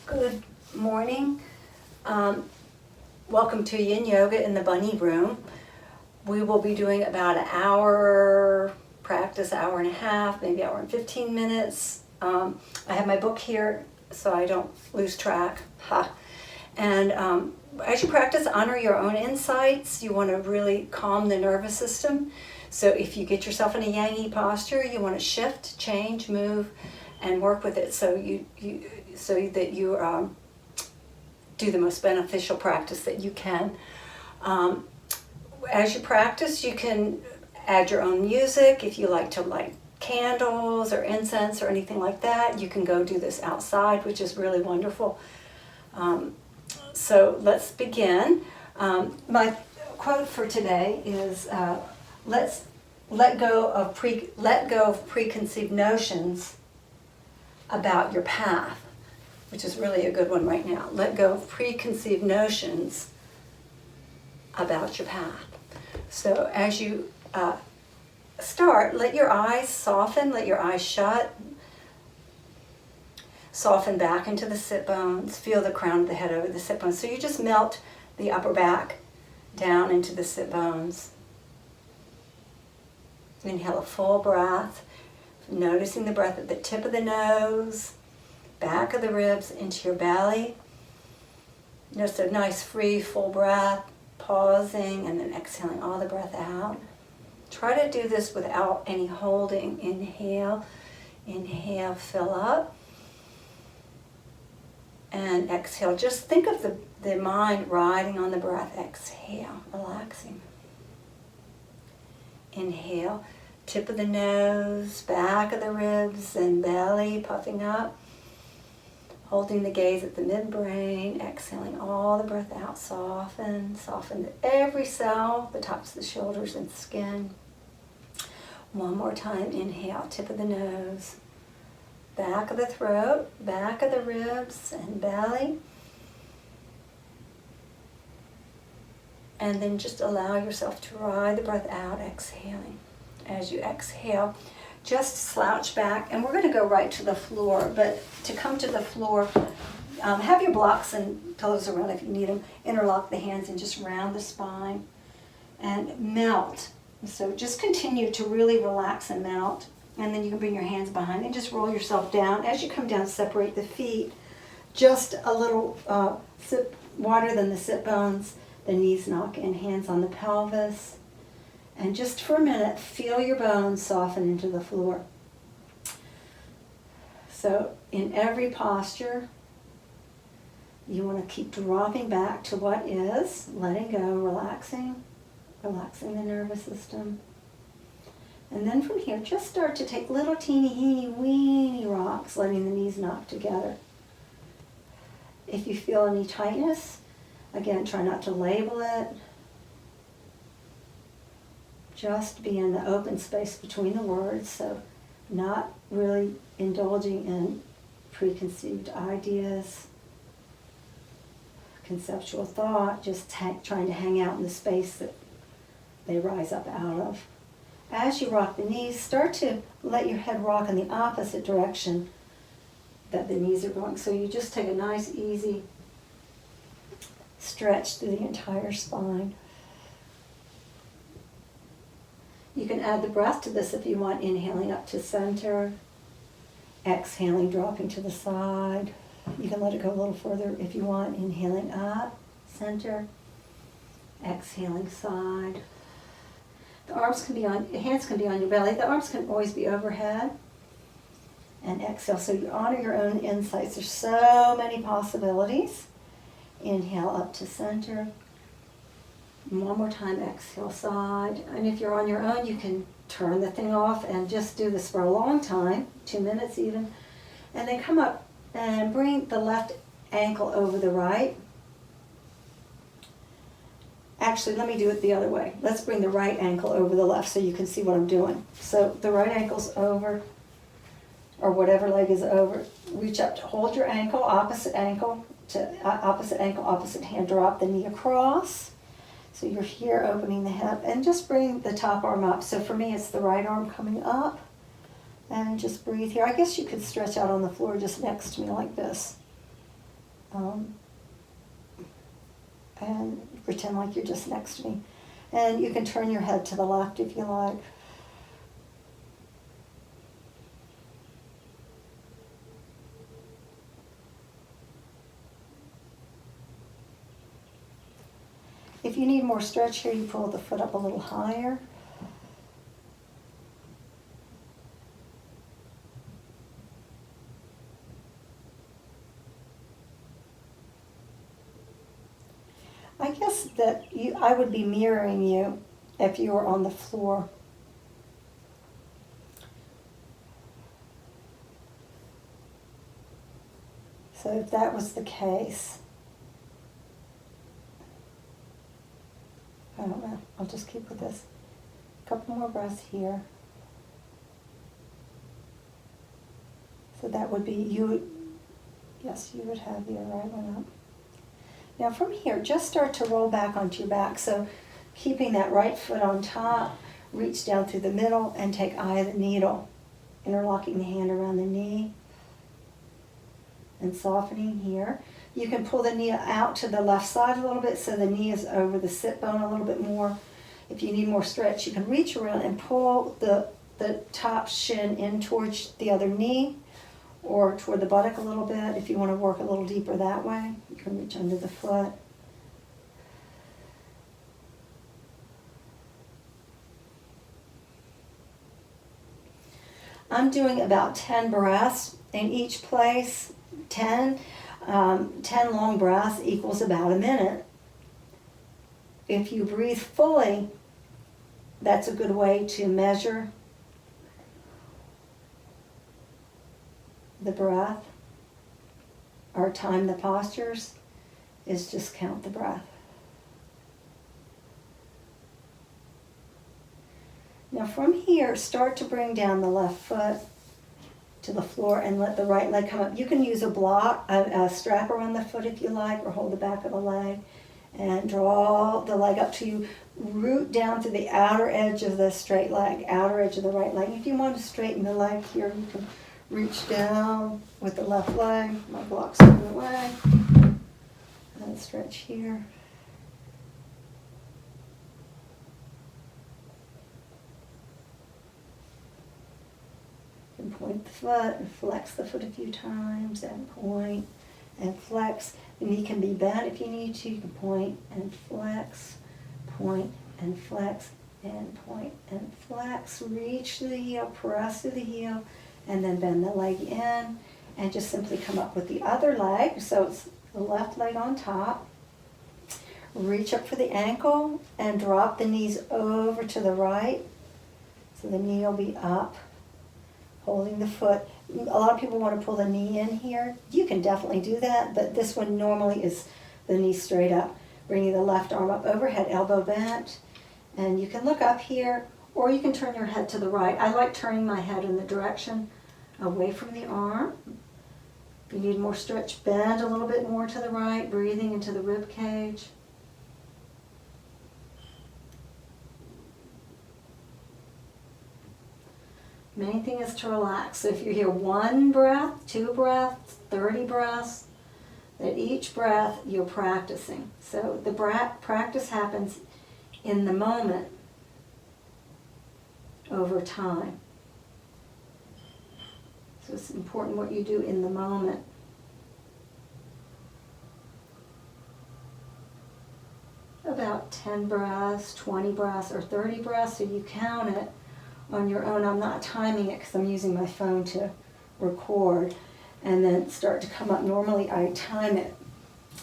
Good morning. Welcome to Yin Yoga in the Bunny Room. We will be doing about an hour practice, hour and a half, maybe hour and 15 minutes. I have my book here so I don't lose track. And as you practice, honor your own insights. You want to really calm the nervous system. So if you get yourself in a Yang posture, you want to shift, change, move, and work with it so that you do the most beneficial practice that you can. As you practice, you can add your own music. If you like to light candles or incense or anything like that, you can go do this outside, which is really wonderful. So let's begin. My quote for today is, let's let go of preconceived notions about your path, which is really a good one right now. Let go of preconceived notions about your path. So as you start, let your eyes soften, let your eyes shut. Soften back into the sit bones. Feel the crown of the head over the sit bones. So you just melt the upper back down into the sit bones. Inhale a full breath. Noticing the breath at the tip of the nose, back of the ribs, into your belly. Just a nice free full breath, pausing and then exhaling all the breath out. Try to do this without any holding. Inhale, inhale, fill up. And exhale. Just think of the mind riding on the breath. Exhale, relaxing. Inhale. Tip of the nose, back of the ribs, and belly puffing up. Holding the gaze at the midbrain, exhaling all the breath out, soften every cell, the tops of the shoulders and skin. One more time, inhale, tip of the nose, back of the throat, back of the ribs and belly. And then just allow yourself to ride the breath out, exhaling. As you exhale, just slouch back, and we're going to go right to the floor. But to come to the floor, have your blocks and pillows around if you need them. Interlock the hands and just round the spine and melt. So just continue to really relax and melt. And then you can bring your hands behind and just roll yourself down. As you come down, separate the feet. Just a little wider than the sit bones. The knees knock in, hands on the pelvis. And just for a minute, feel your bones soften into the floor. So in every posture, you want to keep dropping back to what is, letting go, relaxing the nervous system. And then from here, just start to take little teeny weeny rocks, letting the knees knock together. If you feel any tightness, again, try not to label it. Just be in the open space between the words, so not really indulging in preconceived ideas, conceptual thought, just trying to hang out in the space that they rise up out of. As you rock the knees, start to let your head rock in the opposite direction that the knees are going. So you just take a nice, easy stretch through the entire spine. You can add the breath to this if you want, inhaling up to center, exhaling, dropping to the side. You can let it go a little further if you want, inhaling up, center, exhaling side. The hands can be on your belly. The arms can always be overhead. And exhale, so you honor your own insights. There's so many possibilities. Inhale up to center. And one more time, exhale side. And if you're on your own, you can turn the thing off and just do this for a long time, 2 minutes even. And then come up and bring the left ankle over the right. Actually, let me do it the other way. Let's bring the right ankle over the left so you can see what I'm doing. So the right ankle's over, or whatever leg is over. Reach up to hold your ankle, opposite ankle, opposite hand. Drop the knee across. So you're here opening the hip, and just bring the top arm up. So for me, it's the right arm coming up, and just breathe here. I guess you could stretch out on the floor just next to me like this. And pretend like you're just next to me. And you can turn your head to the left if you like. If you need more stretch here, you pull the foot up a little higher. I guess that I would be mirroring you if you were on the floor. So if that was the case, I don't know, I'll just keep with this. A couple more breaths here. So that would be, yes, you would have your right one up. Now from here, just start to roll back onto your back. So keeping that right foot on top, reach down through the middle and take eye of the needle, interlocking the hand around the knee and softening here. You can pull the knee out to the left side a little bit so the knee is over the sit bone a little bit more. If you need more stretch, you can reach around and pull the top shin in towards the other knee or toward the buttock a little bit. If you want to work a little deeper that way, you can reach under the foot. I'm doing about 10 breaths in each place. 10 long breaths equals about a minute. If you breathe fully, that's a good way to measure the breath or time the postures, is just count the breath. Now from here, start to bring down the left foot to the floor and let the right leg come up. You can use a strap around the foot if you like, or hold the back of the leg and draw the leg up to you. Root down to the outer edge of the straight leg, outer edge of the right leg. If you want to straighten the leg here, you can reach down with the left leg. My block's in the way. And stretch here. And point the foot and flex the foot a few times and point and flex. The knee can be bent if you need to. You can point and flex, point and flex, and point and flex. Reach through the heel, press through the heel, and then bend the leg in and just simply come up with the other leg. So it's the left leg on top. Reach up for the ankle and drop the knees over to the right. So the knee will be up, holding the foot. A lot of people want to pull the knee in here. You can definitely do that, but this one normally is the knee straight up. Bringing the left arm up overhead, elbow bent. And you can look up here, or you can turn your head to the right. I like turning my head in the direction away from the arm. If you need more stretch, bend a little bit more to the right, breathing into the rib cage. Main thing is to relax. So if you hear 1 breath, 2 breaths, 30 breaths, that each breath you're practicing. So the practice happens in the moment over time. So it's important what you do in the moment. About 10 breaths, 20 breaths, or 30 breaths, so you count it on your own. I'm not timing it because I'm using my phone to record. And then start to come up. Normally I time it.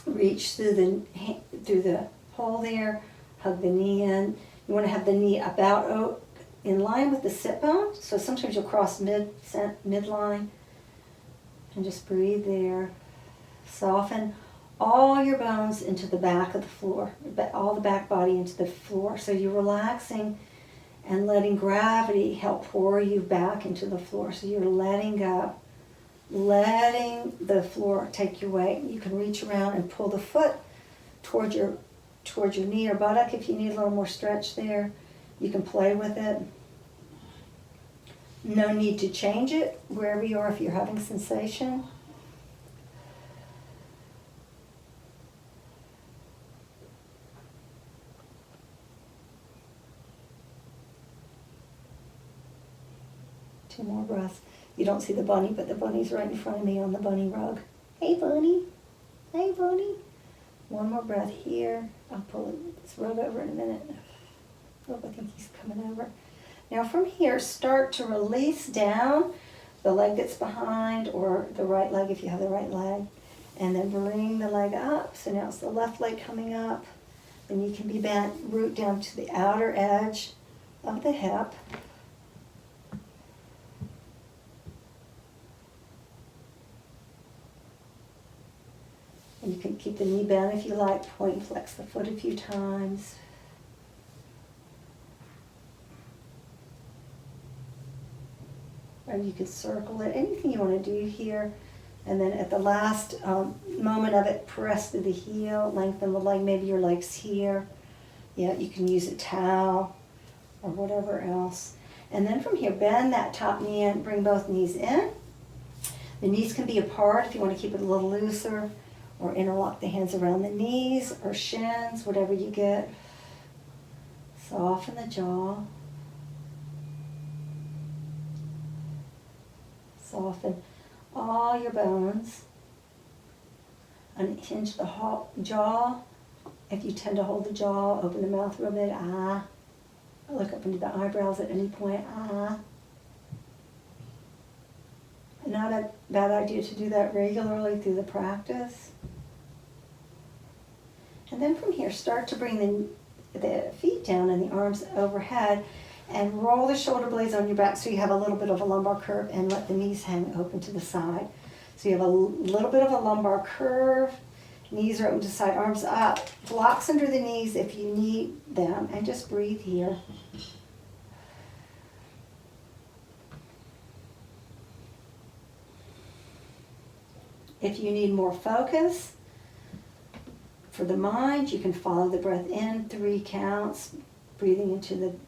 Reach through the hole there, hug the knee in. You want to have the knee about in line with the sit bone. So sometimes you'll cross midline. And just breathe there. Soften all your bones into the back of the floor, all the back body into the floor. So you're relaxing and letting gravity help pour you back into the floor. So you're letting go, letting the floor take your weight. You can reach around and pull the foot towards your knee or buttock if you need a little more stretch there. You can play with it. No need to change it wherever you are if you're having sensation. 2 more breaths. You don't see the bunny, but the bunny's right in front of me on the bunny rug. Hey, bunny. Hey, bunny. 1 more breath here. I'll pull this rug over in a minute. Oh, I think he's coming over. Now from here, start to release down the leg that's behind, or the right leg if you have the right leg. And then bring the leg up. So now it's the left leg coming up. Then you can be bent, root down to the outer edge of the hip. And you can keep the knee bent if you like, point and flex the foot a few times. Or you can circle it, anything you want to do here. And then at the last moment of it, press through the heel, lengthen the leg, maybe your leg's here. Yeah, you can use a towel or whatever else. And then from here, bend that top knee in, bring both knees in. The knees can be apart if you want to keep it a little looser, or interlock the hands around the knees or shins, whatever you get. Soften the jaw. Soften all your bones. Unhinge the jaw. If you tend to hold the jaw, open the mouth real big. Ah. Look up into the eyebrows at any point. Ah. Not a bad idea to do that regularly through the practice. And then from here, start to bring the feet down and the arms overhead, and roll the shoulder blades on your back so you have a little bit of a lumbar curve, and let the knees hang open to the side. So you have a little bit of a lumbar curve, knees are open to the side, arms up, blocks under the knees if you need them, and just breathe here. If you need more focus for the mind, you can follow the breath in 3 counts, breathing into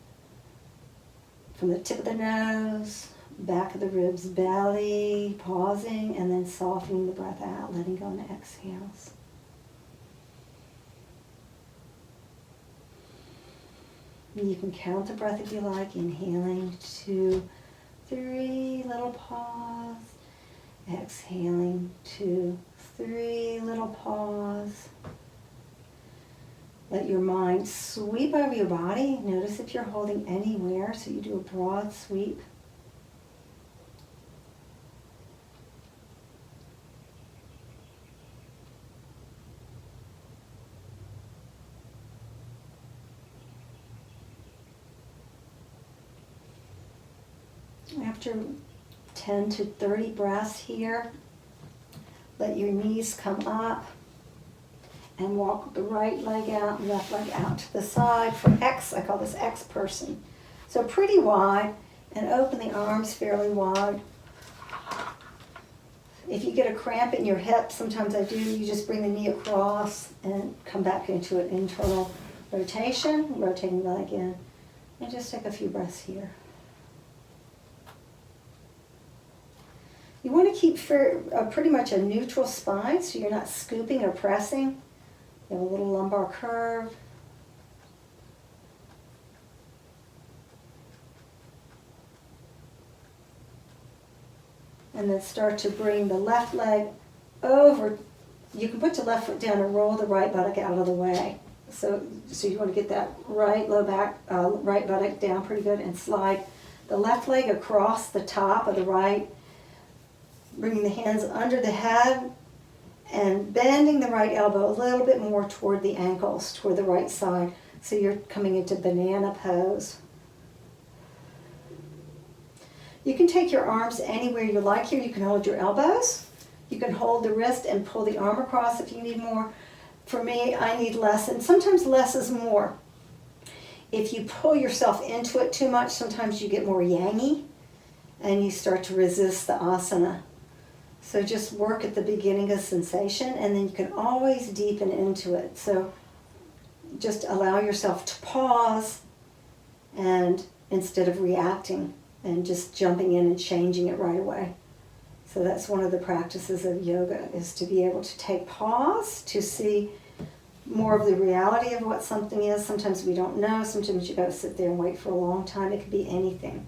from the tip of the nose, back of the ribs, belly, pausing, and then softening the breath out, letting go in the exhales. And you can count the breath if you like, inhaling 2, 3, little pause. Exhaling 2, 3, little pause. Let your mind sweep over your body. Notice if you're holding anywhere, so you do a broad sweep. After 10 to 30 breaths here, let your knees come up and walk the right leg out and left leg out to the side for X. I call this X person. So pretty wide, and open the arms fairly wide. If you get a cramp in your hip, sometimes I do, you just bring the knee across and come back into an internal rotation, rotating the leg in, and just take a few breaths here. You want to keep pretty much a neutral spine, so you're not scooping or pressing. You have a little lumbar curve. And then start to bring the left leg over. You can put the left foot down and roll the right buttock out of the way. So you want to get that right low back, right buttock down pretty good, and slide the left leg across the top of the right. Bringing the hands under the head and bending the right elbow a little bit more toward the ankles, toward the right side. So you're coming into banana pose. You can take your arms anywhere you like here. You can hold your elbows. You can hold the wrist and pull the arm across if you need more. For me, I need less, and sometimes less is more. If you pull yourself into it too much, sometimes you get more yangy and you start to resist the asana. So just work at the beginning of sensation, and then you can always deepen into it. So just allow yourself to pause, and instead of reacting and just jumping in and changing it right away. So that's one of the practices of yoga, is to be able to take pause, to see more of the reality of what something is. Sometimes we don't know. Sometimes you got to sit there and wait for a long time. It could be anything.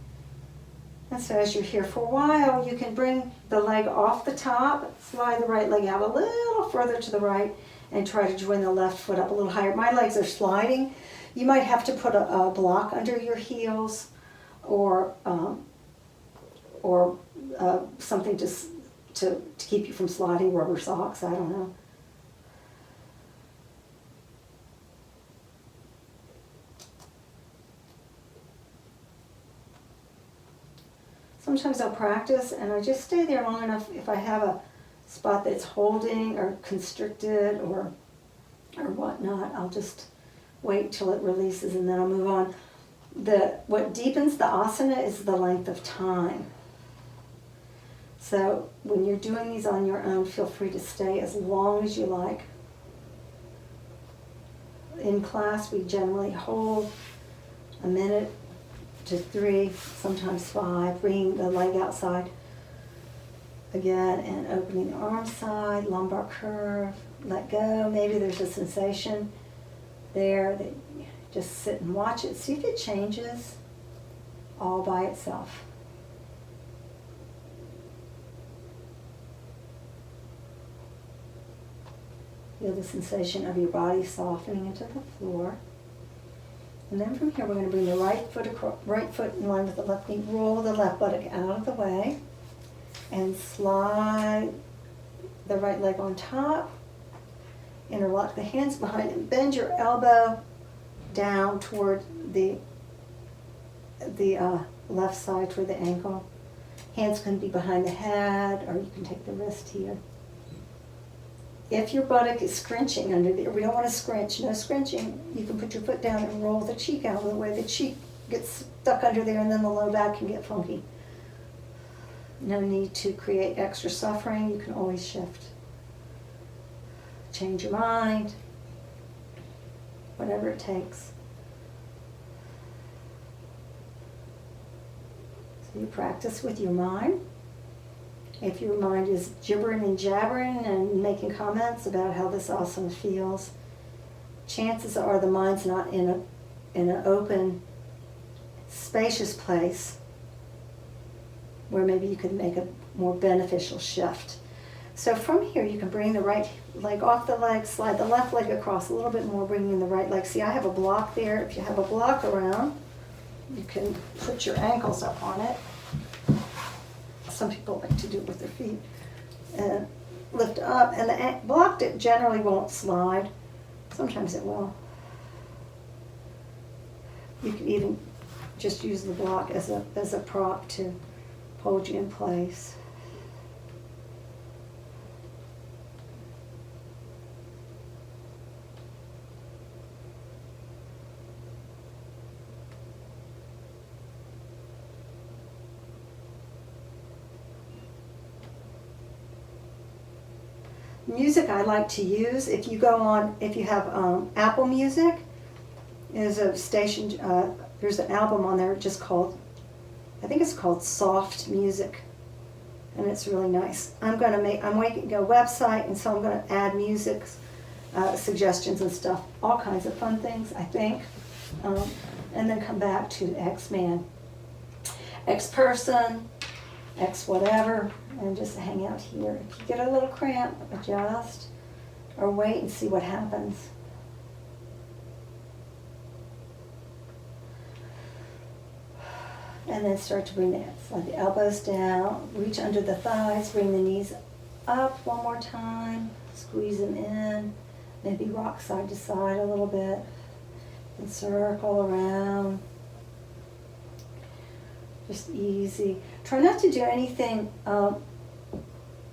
And And so as you're here for a while, you can bring the leg off the top, slide the right leg out a little further to the right, and try to join the left foot up a little higher. My legs are sliding. You might have to put a block under your heels, or something to keep you from sliding, rubber socks, I don't know. Sometimes I'll practice and I just stay there long enough. If I have a spot that's holding or constricted or whatnot, I'll just wait till it releases and then I'll move on. What deepens the asana is the length of time. So when you're doing these on your own, feel free to stay as long as you like. In class, we generally hold a minute to 3, sometimes 5, bringing the leg outside again and opening the arm side, lumbar curve, let go. Maybe there's a sensation there that you just sit and watch it. See if it changes all by itself. Feel the sensation of your body softening into the floor. And then from here, we're going to bring the right foot in line with the left knee. Roll the left buttock out of the way and slide the right leg on top. Interlock the hands behind and bend your elbow down toward the left side, toward the ankle. Hands can be behind the head, or you can take the wrist here. If your buttock is scrunching under there, we don't want to scrunch, no scrunching. You can put your foot down and roll the cheek out of the way. The cheek gets stuck under there and then the low back can get funky. No need to create extra suffering. You can always shift. Change your mind, whatever it takes. So you practice with your mind. If your mind is gibbering and jabbering and making comments about how this asana feels, chances are the mind's not in an open, spacious place where maybe you could make a more beneficial shift. So from here, you can bring the right leg off the leg, slide the left leg across a little bit more, bringing the right leg. See, I have a block there. If you have a block around, you can put your ankles up on it. Some people like to do it with their feet. And lift up, and the block generally won't slide. Sometimes it will. You can even just use the block as a prop to hold you in place. Music I like to use, if you have Apple Music, there's a station, there's an album on there just called, I think it's called Soft Music, and it's really nice. I'm making a website, and so I'm going to add music suggestions and stuff, all kinds of fun things, I think, and then come back to X-Man, X-Person, X whatever, and just hang out here. If you get a little cramp, adjust, or wait and see what happens. And then start to bring slide the elbows down, reach under the thighs, bring the knees up one more time, squeeze them in, maybe rock side to side a little bit, and circle around. Just easy. Try not to do anything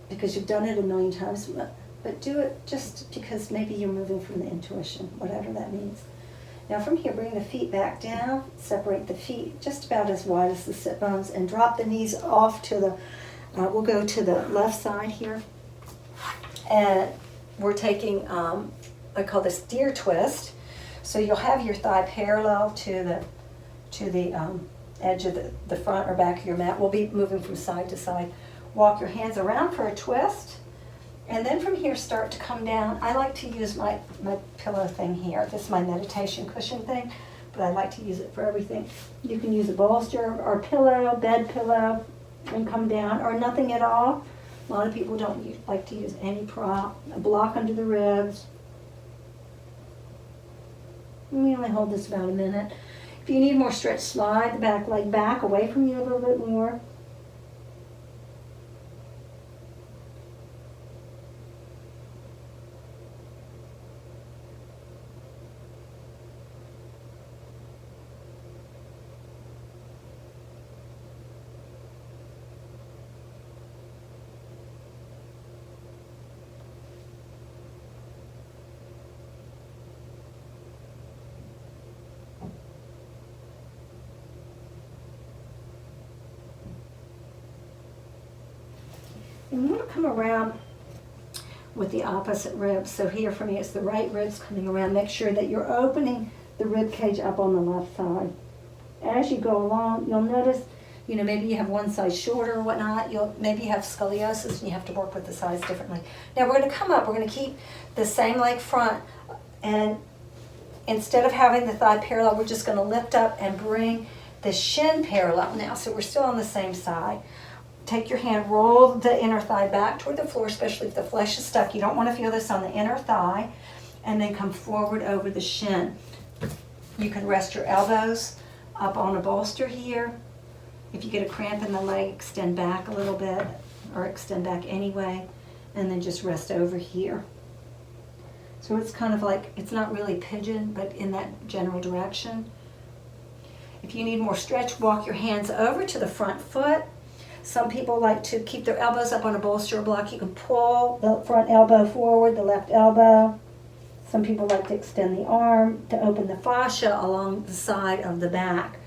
because you've done it a million times, but do it just because maybe you're moving from the intuition, whatever that means. Now from here, bring the feet back down, separate the feet just about as wide as the sit bones, and drop the knees off to the, we'll go to the left side here. And we're taking, I call this deer twist. So you'll have your thigh parallel to the edge of the front or back of your mat. We'll be moving from side to side. Walk your hands around for a twist, and then from here start to come down. I like to use my pillow thing here. This is my meditation cushion thing. but I like to use it for everything. You can use a bolster or pillow, bed pillow, and come down, or nothing at all. A lot of people don't like to use any prop. A block under the ribs. And we only hold this about a minute. If you need more stretch, slide the back leg back away from you a little bit more. And you want to come around with the opposite ribs. So here for me, it's the right ribs coming around. Make sure that you're opening the rib cage up on the left side. As you go along, you'll notice, maybe you have one side shorter or whatnot. You'll maybe have scoliosis and you have to work with the sides differently. Now we're going to come up. We're going to keep the same leg front, and instead of having the thigh parallel, we're just going to lift up and bring the shin parallel now. So we're still on the same side. Take your hand, roll the inner thigh back toward the floor, especially if the flesh is stuck. You don't want to feel this on the inner thigh. And then come forward over the shin. You can rest your elbows up on a bolster here. If you get a cramp in the leg, extend back a little bit, or extend back anyway, and then just rest over here. So it's kind of like, it's not really pigeon, but in that general direction. If you need more stretch, walk your hands over to the front foot. Some people like to keep their elbows up on a bolster or block. You can pull the front elbow forward, the left elbow. Some people like to extend the arm to open the fascia along the side of the back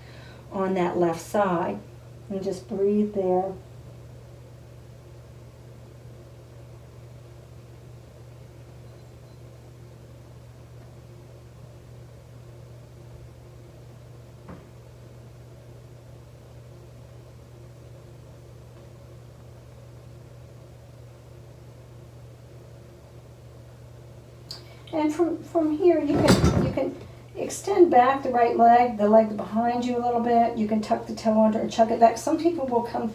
on that left side. And just breathe there. And from here, you can extend back the right leg, the leg behind you a little bit. You can tuck the toe under and chuck it back. Some people will come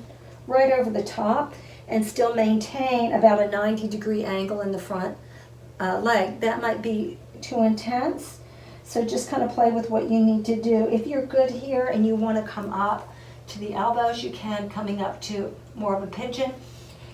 right over the top and still maintain about a 90-degree angle in the front leg. That might be too intense, so just kind of play with what you need to do. If you're good here and you want to come up to the elbows, you can, coming up to more of a pigeon.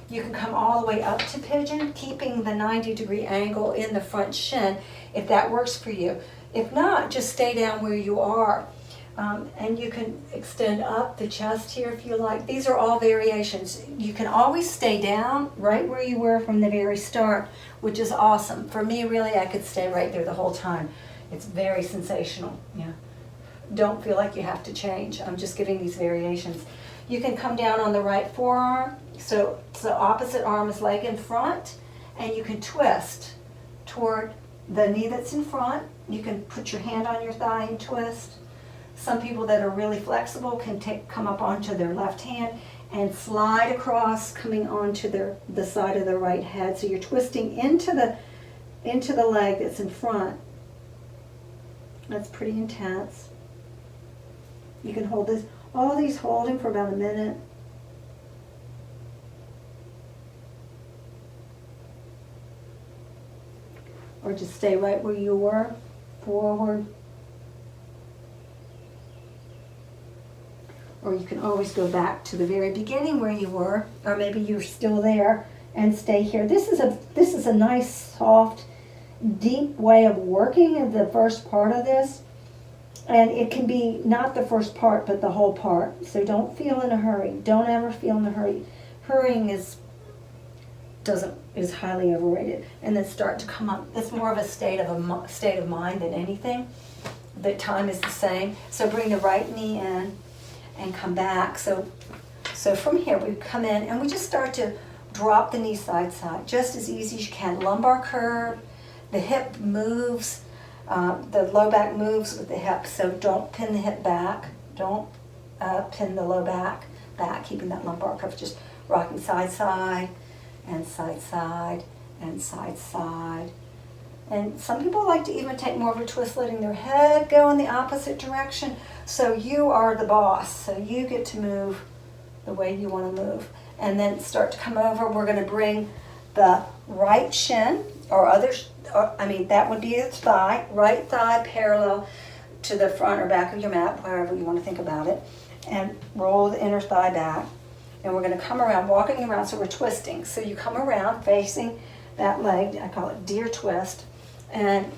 You can come all the way up to pigeon, keeping the 90-degree angle in the front shin, if that works for you. If not, just stay down where you are. And you can extend up the chest here if you like. These are all variations. You can always stay down right where you were from the very start, which is awesome. For me, really, I could stay right there the whole time. It's very sensational. Yeah. Don't feel like you have to change. I'm just giving these variations. You can come down on the right forearm. So opposite arm is leg in front, and you can twist toward the knee that's in front. You can put your hand on your thigh and twist. Some people that are really flexible can come up onto their left hand and slide across, coming onto the side of their right head. So you're twisting into the leg that's in front. That's pretty intense. You can hold this, all these holding for about a minute. Or just stay right where you were, forward. Or you can always go back to the very beginning where you were, or maybe you're still there and stay here. This is a nice, soft, deep way of working in the first part of this. And it can be not the first part, but the whole part. So don't feel in a hurry. Don't ever feel in a hurry. Hurrying is highly overrated. And then start to come up. It's more of a state of mind than anything. The time is the same. So bring the right knee in and come back. So from here we come in and we just start to drop the knee side, just as easy as you can. Lumbar curve, the hip moves, the low back moves with the hip. So don't pin the hip back. Don't pin the low back, keeping that lumbar curve. Just rocking side, side, and side, side, and side, side. And some people like to even take more of a twist, letting their head go in the opposite direction. So you are the boss. So you get to move the way you want to move. And then start to come over. We're going to bring the right shin, that would be the thigh, right thigh parallel to the front or back of your mat, wherever you want to think about it. And roll the inner thigh back. And we're going to come around, walking around, so we're twisting. So you come around facing that leg, I call it deer twist, and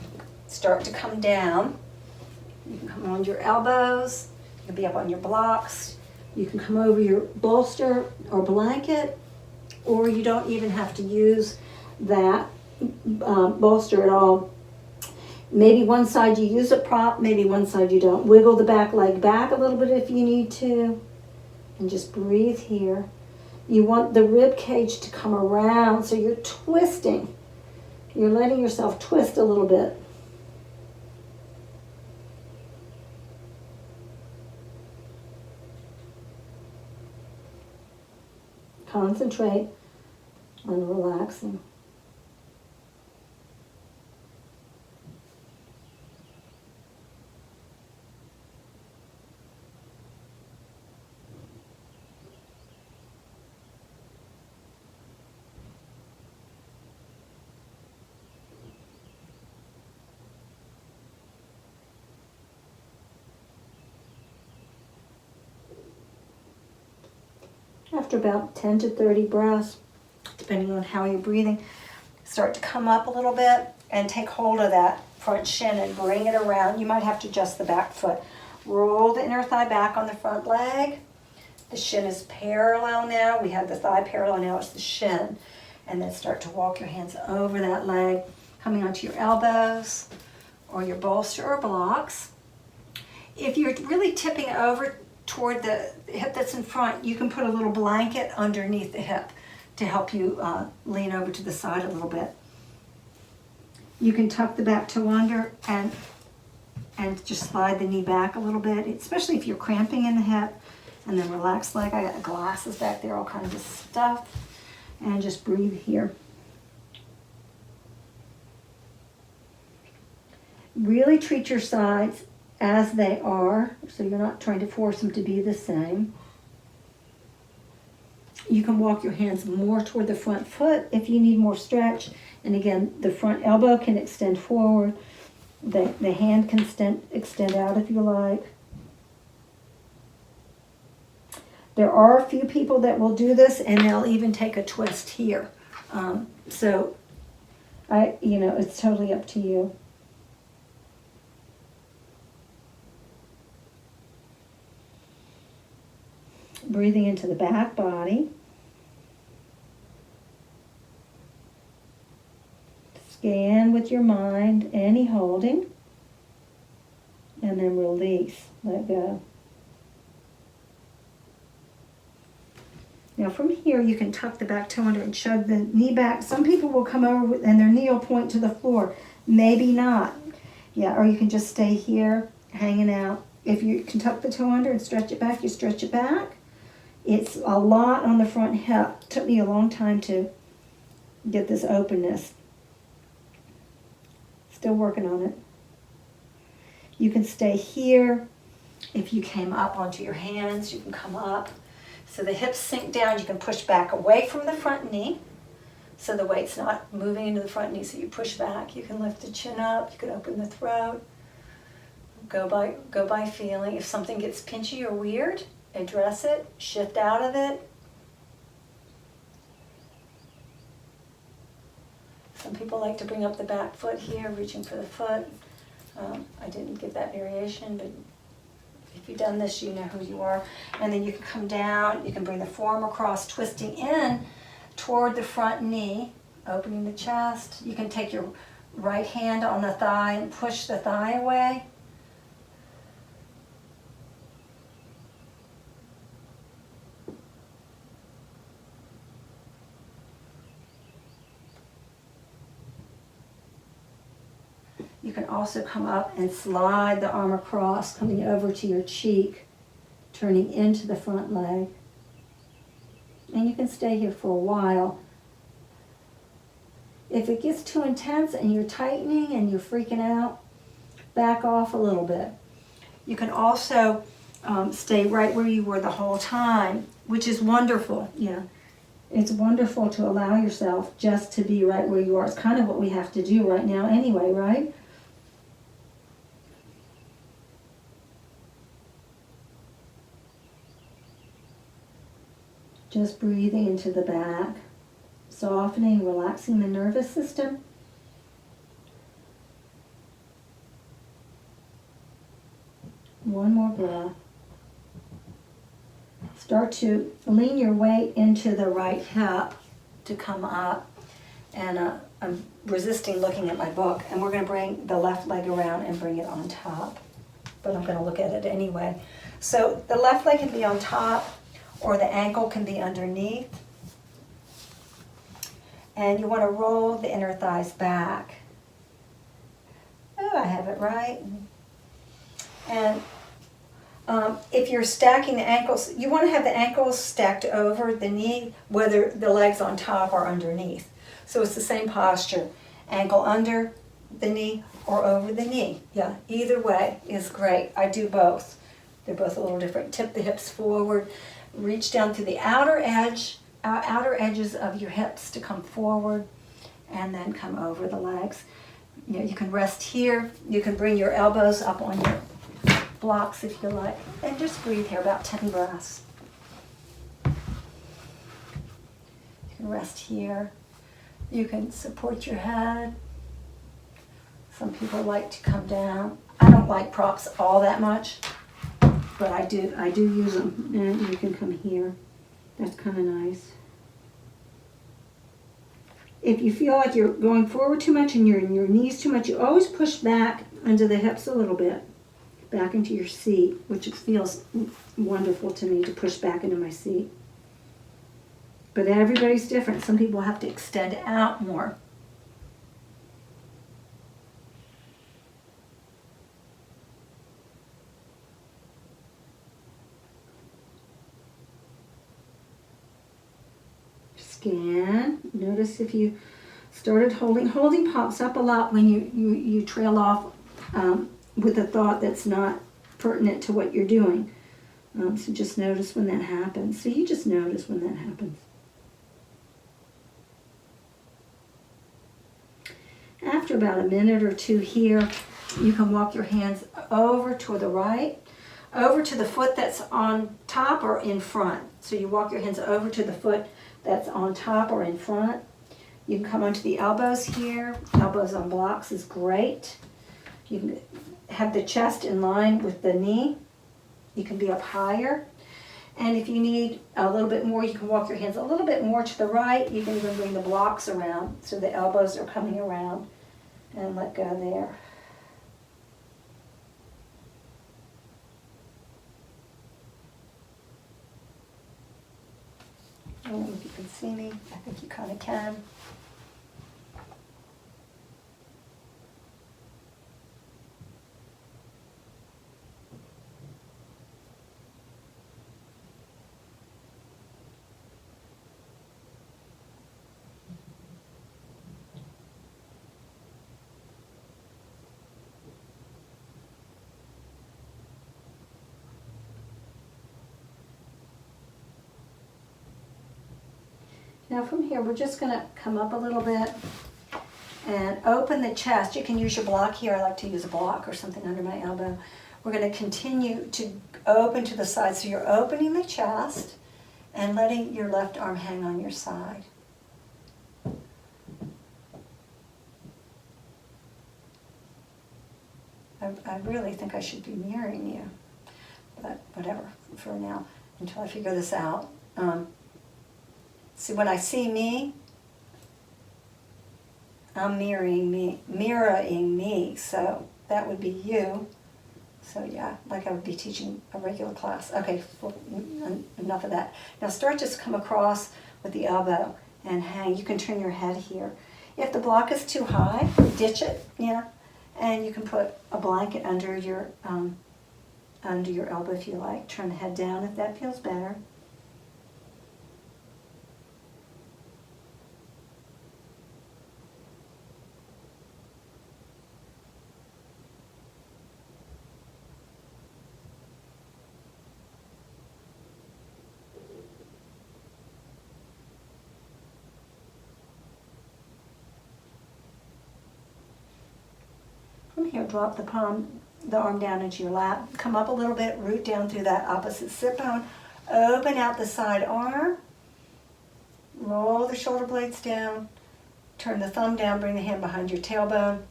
start to come down. You can come on your elbows, you can be up on your blocks, you can come over your bolster or blanket, or you don't even have to use that bolster at all. Maybe one side you use a prop, maybe one side you don't. Wiggle the back leg back a little bit if you need to, and just breathe here. You want the rib cage to come around, so you're twisting. You're letting yourself twist a little bit. Concentrate on relaxing. After about 10 to 30 breaths, depending on how you're breathing, start to come up a little bit and take hold of that front shin and bring it around. You might have to adjust the back foot. Roll the inner thigh back on the front leg. The shin is parallel now. We have the thigh parallel, now it's the shin. And then start to walk your hands over that leg, coming onto your elbows or your bolster or blocks. If you're really tipping over toward the hip that's in front, you can put a little blanket underneath the hip to help you lean over to the side a little bit. You can tuck the back toe under and just slide the knee back a little bit, especially if you're cramping in the hip. And then relax leg. I got glasses back there, all kinds of stuff. And just breathe here. Really treat your sides as they are, so you're not trying to force them to be the same. You can walk your hands more toward the front foot if you need more stretch. And again, the front elbow can extend forward. The hand can extend out if you like. There are a few people that will do this, and they'll even take a twist here. It's totally up to you. Breathing into the back body. Scan with your mind any holding, and then release, let go. Now from here, you can tuck the back toe under and shove the knee back. Some people will come over and their knee will point to the floor. Maybe not. Yeah, or you can just stay here, hanging out. If you can tuck the toe under and stretch it back, you stretch it back. It's a lot on the front hip. It took me a long time to get this openness. Still working on it. You can stay here. If you came up onto your hands, you can come up. So the hips sink down. You can push back away from the front knee, so the weight's not moving into the front knee. So you push back. You can lift the chin up. You can open the throat. Go by feeling. If something gets pinchy or weird, address it. Shift out of it. Some people like to bring up the back foot here, reaching for the foot. I didn't give that variation, but if you've done this, you know who you are. And then you can come down, you can bring the forearm across, twisting in toward the front knee, opening the chest. You can take your right hand on the thigh and push the thigh away. You can also come up and slide the arm across, coming over to your cheek, turning into the front leg. And you can stay here for a while. If it gets too intense and you're tightening and you're freaking out, back off a little bit. You can also stay right where you were the whole time, which is wonderful. Yeah, it's wonderful to allow yourself just to be right where you are. It's kind of what we have to do right now anyway, right? Just breathing into the back, softening, relaxing the nervous system. One more breath. Start to lean your weight into the right hip to come up. And I'm resisting looking at my book. And we're going to bring the left leg around and bring it on top. But I'm going to look at it anyway. So the left leg can be on top, or the ankle can be underneath. And you want to roll the inner thighs back. Oh, I have it right. And if you're stacking the ankles, you want to have the ankles stacked over the knee, whether the leg's on top or underneath. So it's the same posture. Ankle under the knee or over the knee. Yeah, either way is great. I do both. They're both a little different. Tip the hips forward. Reach down to the outer edges of your hips to come forward, and then come over the legs. You know, you can rest here. You can bring your elbows up on your blocks if you like, and just breathe here about 10 breaths. You can rest here. You can support your head. Some people like to come down. I don't like props all that much, but I do use them. And you can come here. That's kind of nice. If you feel like you're going forward too much and you're in your knees too much, you always push back under the hips a little bit, back into your seat, which feels wonderful to me to push back into my seat. But everybody's different. Some people have to extend out more. Scan. Notice if you started holding. Holding pops up a lot when you trail off with a thought that's not pertinent to what you're doing. So just notice when that happens. So you just notice when that happens. After about a minute or two here, you can walk your hands over to the right, over to the foot that's on top or in front. So you walk your hands over to the foot that's on top or in front. You can come onto the elbows here. Elbows on blocks is great. You can have the chest in line with the knee. You can be up higher. And if you need a little bit more, you can walk your hands a little bit more to the right. You can even bring the blocks around so the elbows are coming around, and let go there. I don't know if you can see me. I think you kind of can. Now from here, we're just going to come up a little bit and open the chest. You can use your block here. I like to use a block or something under my elbow. We're going to continue to open to the side. So you're opening the chest and letting your left arm hang on your side. I really think I should be mirroring you, but whatever for now, until I figure this out. See, when I see me, I'm mirroring me, so that would be you. So yeah, like I would be teaching a regular class. Okay, well, enough of that. Now start to come across with the elbow and hang. You can turn your head here. If the block is too high, ditch it, yeah, and you can put a blanket under your elbow if you like. Turn the head down if that feels better. here, drop the arm down into your lap. Come up a little bit, root down through that opposite sit bone. Open out the side arm. Roll the shoulder blades down. Turn the thumb down, bring the hand behind your tailbone.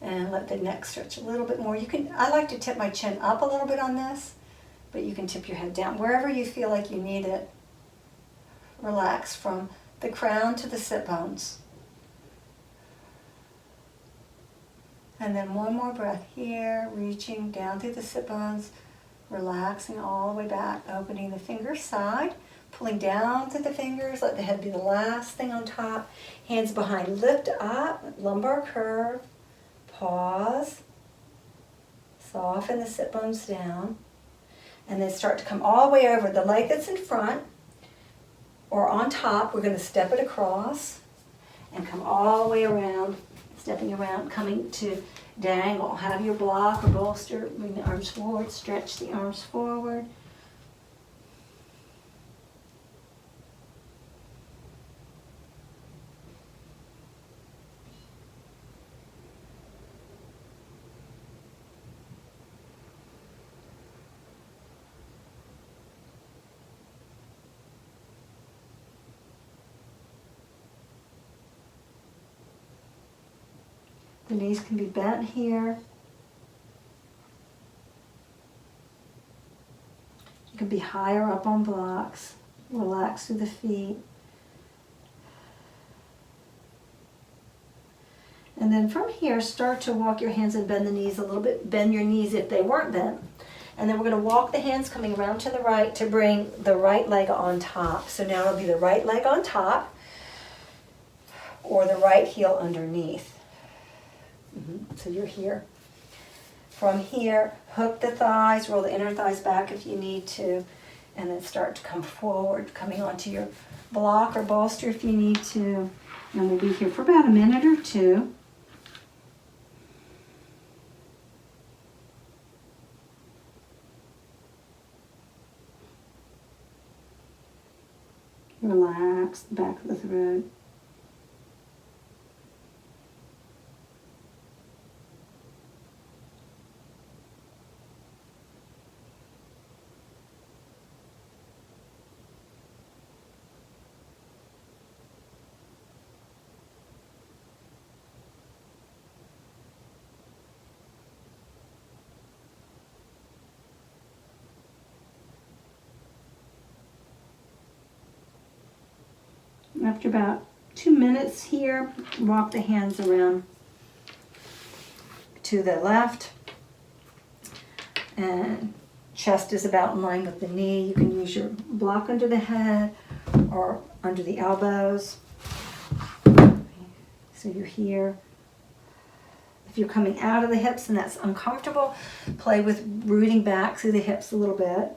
And let the neck stretch a little bit more. I like to tip my chin up a little bit on this, but you can tip your head down. Wherever you feel like you need it, relax from the crown to the sit bones. And then one more breath here, reaching down through the sit bones, relaxing all the way back, opening the fingers side, pulling down through the fingers, let the head be the last thing on top. Hands behind, lift up, lumbar curve, pause, soften the sit bones down, and then start to come all the way over the leg that's in front or on top. We're going to step it across and come all the way around, stepping around, coming to dangle. Have your block or bolster, bring the arms forward, stretch the arms forward. The knees can be bent here. You can be higher up on blocks. Relax through the feet. And then from here, start to walk your hands and bend the knees a little bit. Bend your knees if they weren't bent. And then we're going to walk the hands coming around to the right to bring the right leg on top. So now it'll be the right leg on top or the right heel underneath. So you're here. From here, hook the thighs, roll the inner thighs back if you need to, and then start to come forward, coming onto your block or bolster if you need to. And we'll be here for about a minute or two. Relax the back of the throat. After about 2 minutes here, walk the hands around to the left. And chest is about in line with the knee. You can use your block under the head or under the elbows. So you're here. If you're coming out of the hips and that's uncomfortable, play with rooting back through the hips a little bit.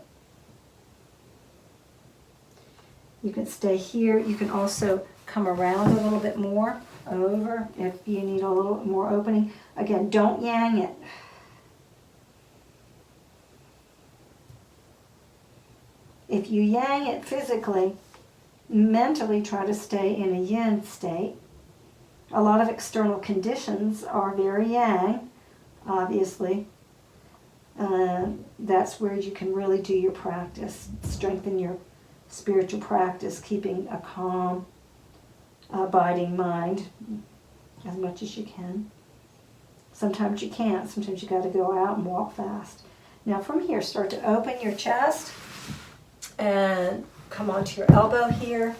You can stay here. You can also come around a little bit more, over, if you need a little more opening. Again, don't yang it. If you yang it physically, mentally try to stay in a yin state. A lot of external conditions are very yang, obviously. That's where you can really do your practice, strengthen your spiritual practice, keeping a calm, abiding mind as much as you can. Sometimes you can't. Sometimes you got to go out and walk fast. Now from here, start to open your chest and come onto your elbow here.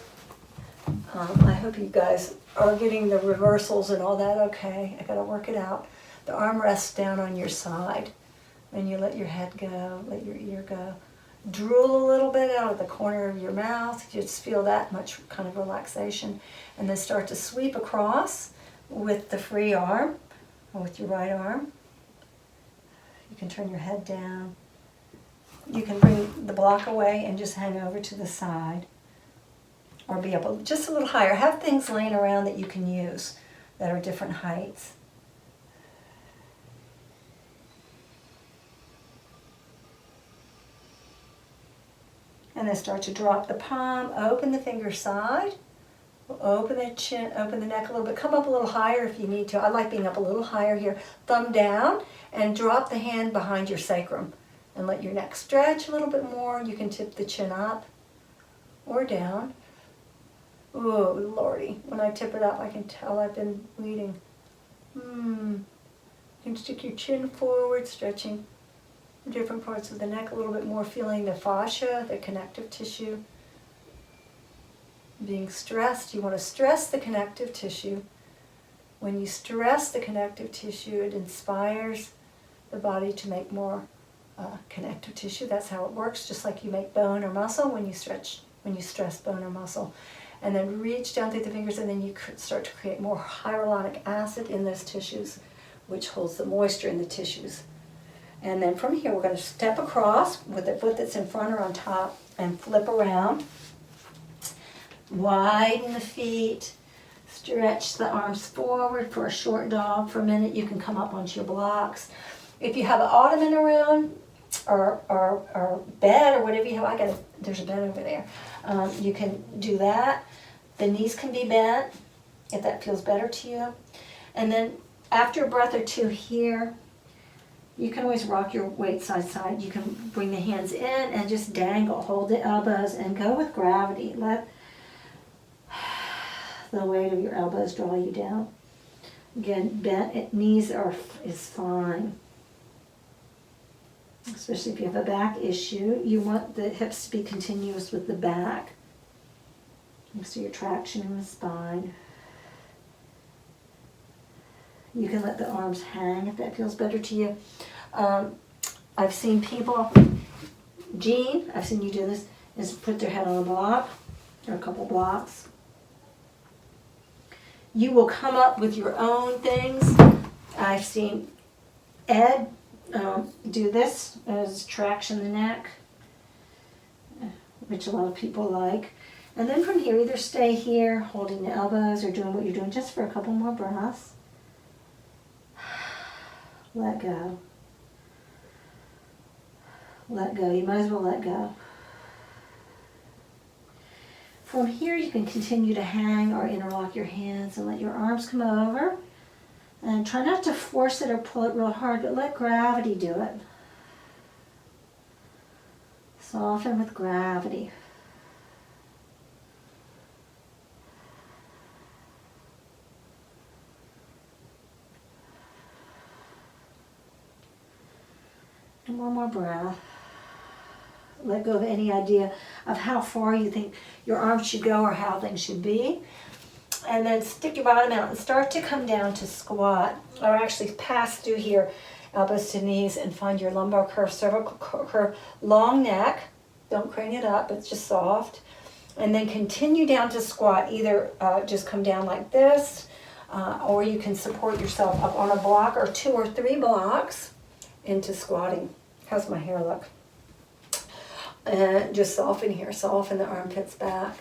I hope you guys are getting the reversals and all that okay. I got to work it out. The arm rests down on your side, and you let your head go, let your ear go. Drool a little bit out of the corner of your mouth. Just feel that much kind of relaxation. And then start to sweep across with the free arm, or with your right arm. You can turn your head down. You can bring the block away and just hang over to the side. Or be able, just a little higher. Have things laying around that you can use that are different heights. And then start to drop the palm, open the finger side, Open the chin, open the neck a little bit. Come up a little higher if you need to. I like being up a little higher here. Thumb down and drop the hand behind your sacrum and let your neck stretch a little bit more. You can tip the chin up or down. Oh, Lordy. When I tip it up, I can tell I've been bleeding. You can stick your chin forward, stretching different parts of the neck a little bit more, feeling the fascia, the connective tissue. Being stressed, you want to stress the connective tissue. When you stress the connective tissue, it inspires the body to make more connective tissue. That's how it works, just like you make bone or muscle when you stress bone or muscle. And then reach down through the fingers, and then you start to create more hyaluronic acid in those tissues, which holds the moisture in the tissues. And then from here, we're going to step across with the foot that's in front or on top and flip around. Widen the feet, stretch the arms forward for a short dog. For a minute, you can come up onto your blocks. If you have an ottoman around or bed or whatever you have, there's a bed over there. You can do that. The knees can be bent if that feels better to you. And then after a breath or two here, you can always rock your weight side to side. You can bring the hands in and just dangle, hold the elbows, and go with gravity. Let the weight of your elbows draw you down. Again, bent knees is fine. Especially if you have a back issue, you want the hips to be continuous with the back. So your traction in the spine. You can let the arms hang if that feels better to you. I've seen people, Jean, I've seen you do this, is put their head on a block or a couple blocks. You will come up with your own things. I've seen Ed do this as traction the neck, which a lot of people like. And then from here, either stay here, holding the elbows, or doing what you're doing just for a couple more breaths. Let go. Let go. You might as well let go. From here, you can continue to hang or interlock your hands and let your arms come over. And try not to force it or pull it real hard, but let gravity do it. Soften with gravity. And one more breath. Let go of any idea of how far you think your arms should go or how things should be. And then stick your bottom out and start to come down to squat, or actually pass through here, elbows to knees, and find your lumbar curve, cervical curve, long neck. Don't crane it up, it's just soft. And then continue down to squat. Either just come down like this, or you can support yourself up on a block or 2 or 3 blocks into squatting. How's my hair look? And just soften here, soften the armpits back.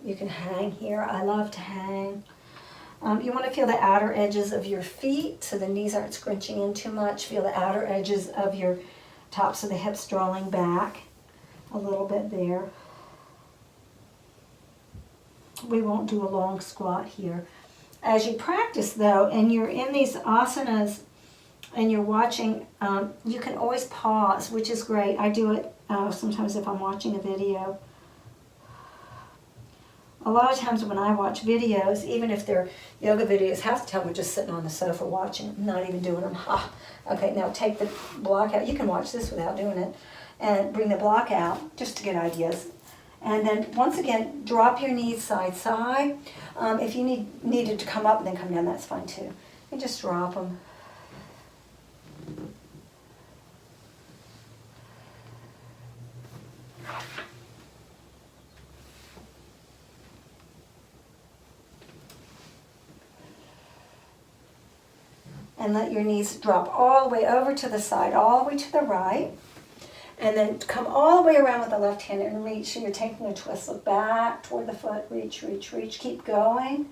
You can hang here. I love to hang. You want to feel the outer edges of your feet so the knees aren't scrunching in too much. Feel the outer edges of your tops of the hips drawing back a little bit there. We won't do a long squat here. As you practice though, and you're in these asanas and you're watching, you can always pause, which is great. I do it sometimes if I'm watching a video. A lot of times when I watch videos, even if they're yoga videos, half the time we're just sitting on the sofa watching, not even doing them. Okay, now take the block out. You can watch this without doing it. And bring the block out just to get ideas. And then once again, drop your knees side to side. If you needed to come up and then come down, that's fine too. And just drop them. And let your knees drop all the way over to the side, all the way to the right. And then come all the way around with the left hand and reach. So you're taking a twist. Look back toward the foot. Reach, reach, reach. Keep going.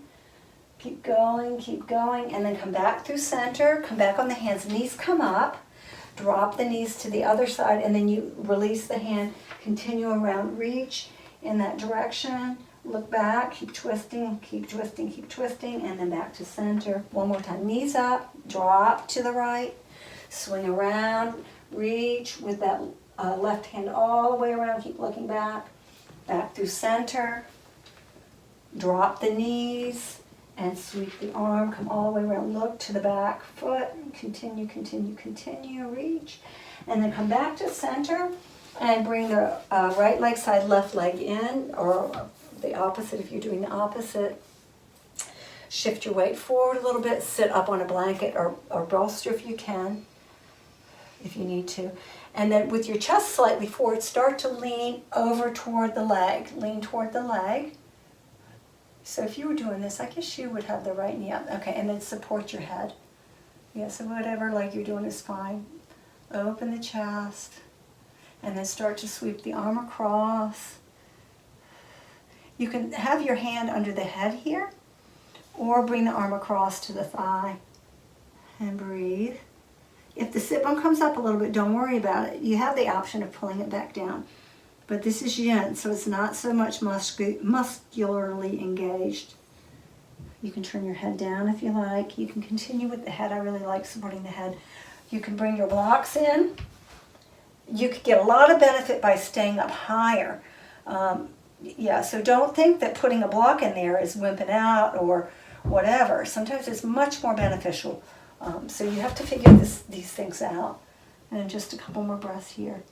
Keep going, keep going. And then come back through center. Come back on the hands. Knees come up. Drop the knees to the other side. And then you release the hand. Continue around. Reach in that direction. Look back, keep twisting, and then back to center. One more time, knees up, drop to the right, swing around, reach with that left hand all the way around, keep looking back through center, drop the knees, and sweep the arm, come all the way around, look to the back foot, continue, reach, and then come back to center, and bring the right leg side, left leg in, or the opposite if you're doing the opposite. Shift your weight forward a little bit, sit up on a blanket or bolster if you can, if you need to. And then with your chest slightly forward, start to lean over toward the leg. Lean toward the leg. So if you were doing this, I guess you would have the right knee up. Okay, and then support your head. Yeah, so whatever leg you're doing is fine. Open the chest. And then start to sweep the arm across. You can have your hand under the head here, or bring the arm across to the thigh. And breathe. If the sit bone comes up a little bit, don't worry about it. You have the option of pulling it back down. But this is yin, so it's not so much muscularly engaged. You can turn your head down if you like. You can continue with the head. I really like supporting the head. You can bring your blocks in. You could get a lot of benefit by staying up higher. Yeah, so don't think that putting a block in there is wimping out or whatever. Sometimes it's much more beneficial. So you have to figure these things out. And just a couple more breaths here.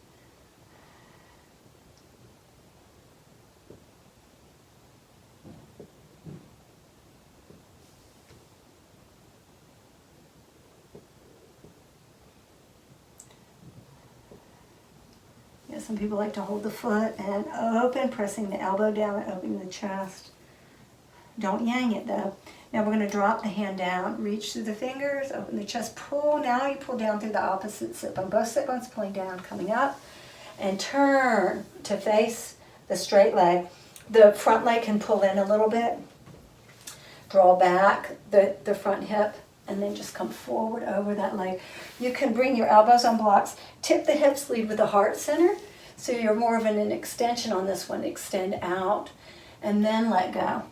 Yeah, some people like to hold the foot and open, pressing the elbow down and opening the chest. Don't yang it though. Now we're going to drop the hand down, reach through the fingers, open the chest, pull. Now you pull down through the opposite sit bone. Both sit bones pulling down, coming up, and turn to face the straight leg. The front leg can pull in a little bit. Draw back the front hip, and then just come forward over that leg. You can bring your elbows on blocks, tip the hips, lead with the heart center, so you're more of an extension on this one. Extend out, and then let go.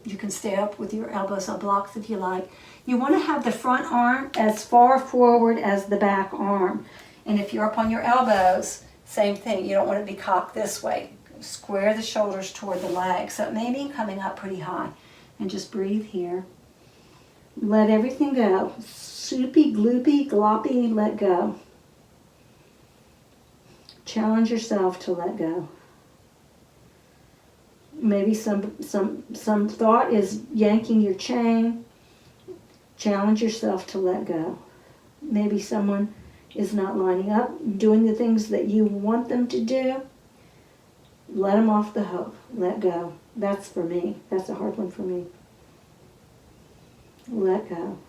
You can stay up with your elbows on blocks if you like. You want to have the front arm as far forward as the back arm. And if you're up on your elbows, same thing. You don't want to be cocked this way. Square the shoulders toward the legs. So it may be coming up pretty high. And just breathe here. Let everything go. Soupy, gloopy, gloppy, let go. Challenge yourself to let go. Maybe some thought is yanking your chain. Challenge yourself to let go. Maybe someone is not lining up, doing the things that you want them to do. Let them off the hook. Let go. That's for me. That's a hard one for me. Let go.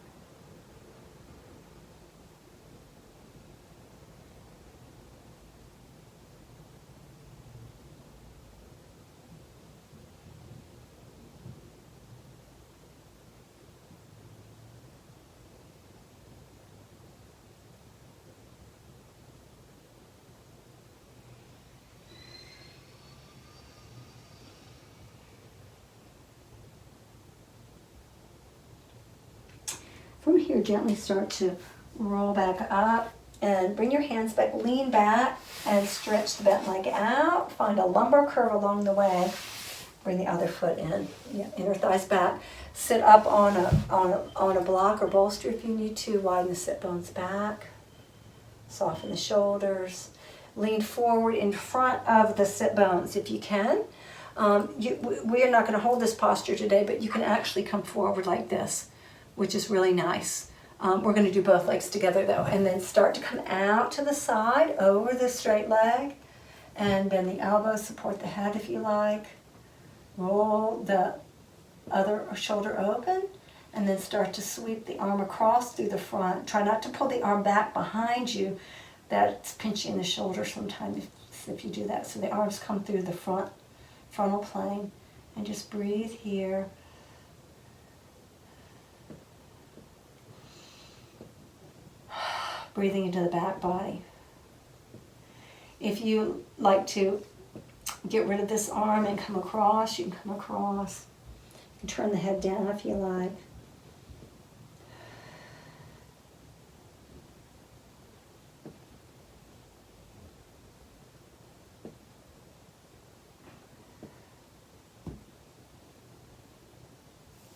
From here, gently start to roll back up and bring your hands back, lean back and stretch the bent leg out. Find a lumbar curve along the way. Bring the other foot in, inner thighs back. Sit up on a block or bolster if you need to. Widen the sit bones back. Soften the shoulders. Lean forward in front of the sit bones if you can. We are not going to hold this posture today, but you can actually come forward like this, which is really nice. We're going to do both legs together though, and then start to come out to the side over the straight leg, and bend the elbows, support the head if you like. Roll the other shoulder open, and then start to sweep the arm across through the front. Try not to pull the arm back behind you. That's pinching the shoulder sometimes if you do that. So the arms come through the frontal plane, and just breathe here. Breathing into the back body. If you like to get rid of this arm and come across. You can come across and turn the head down if you like.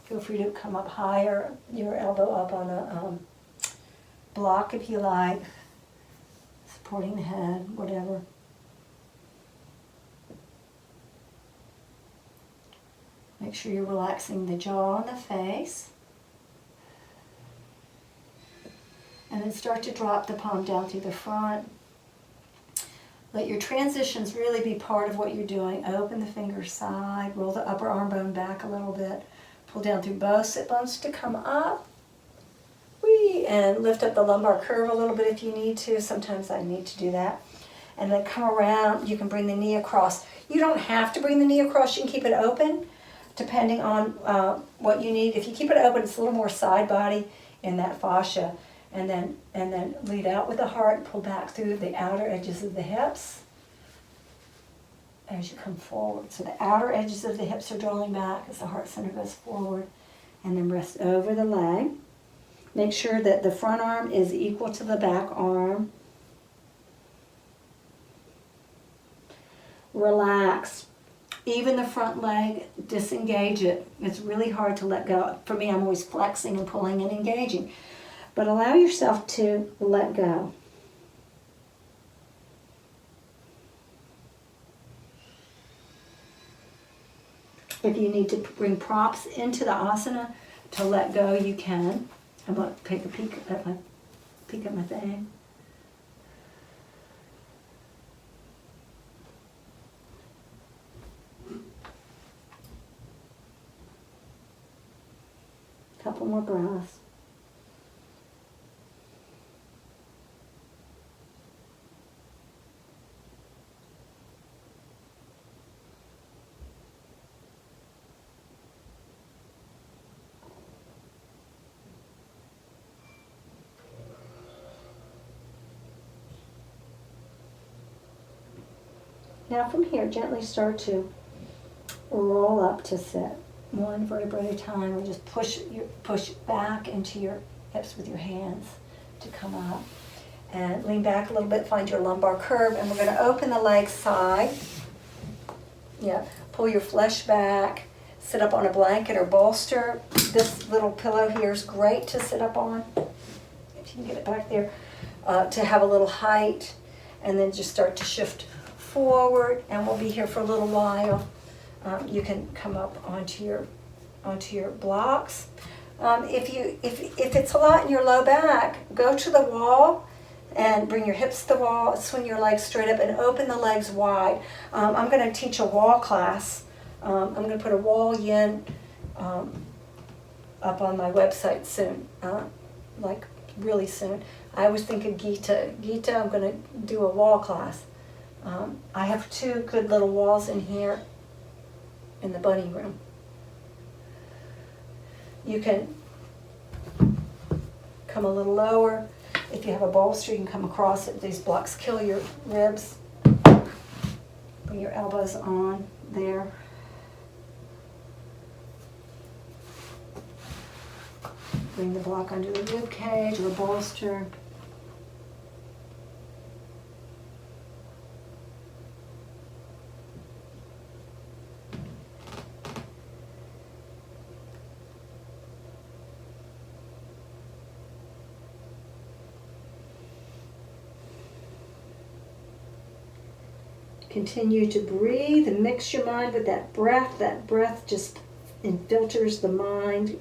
Feel free to come up higher, your elbow up on a block if you like, supporting the head, whatever. Make sure you're relaxing the jaw and the face. And then start to drop the palm down through the front. Let your transitions really be part of what you're doing. Open the fingers side, roll the upper arm bone back a little bit. Pull down through both sit bones to come up. Whee! And lift up the lumbar curve a little bit if you need to. Sometimes I need to do that. And then come around. You can bring the knee across. You don't have to bring the knee across. You can keep it open depending on what you need. If you keep it open, it's a little more side body in that fascia. And then lead out with the heart. Pull back through the outer edges of the hips as you come forward. So the outer edges of the hips are drawing back as the heart center goes forward. And then rest over the leg. Make sure that the front arm is equal to the back arm. Relax. Even the front leg, disengage it. It's really hard to let go. For me, I'm always flexing and pulling and engaging. But allow yourself to let go. If you need to bring props into the asana to let go, you can. I'm going to take a peek at my thing. Couple more breaths. Now from here, gently start to roll up to sit. One vertebra at a time, or just push back into your hips with your hands to come up. And lean back a little bit, find your lumbar curve, and we're going to open the leg side. Yeah, pull your flesh back, sit up on a blanket or bolster. This little pillow here is great to sit up on, if you can get it back there, to have a little height, and then just start to shift forward, and we'll be here for a little while. You can come up onto your blocks. If it's a lot in your low back, go to the wall and bring your hips to the wall, swing your legs straight up and open the legs wide. I'm going to teach a wall class. I'm going to put a wall yin up on my website soon, like really soon. I always think of Gita. Gita, I'm going to do a wall class. I have two good little walls in here in the bunny room. You can come a little lower. If you have a bolster, you can come across it. These blocks kill your ribs. Bring your elbows on there. Bring the block under the rib cage or bolster. Continue to breathe and mix your mind with that breath. That breath just infiltrates the mind.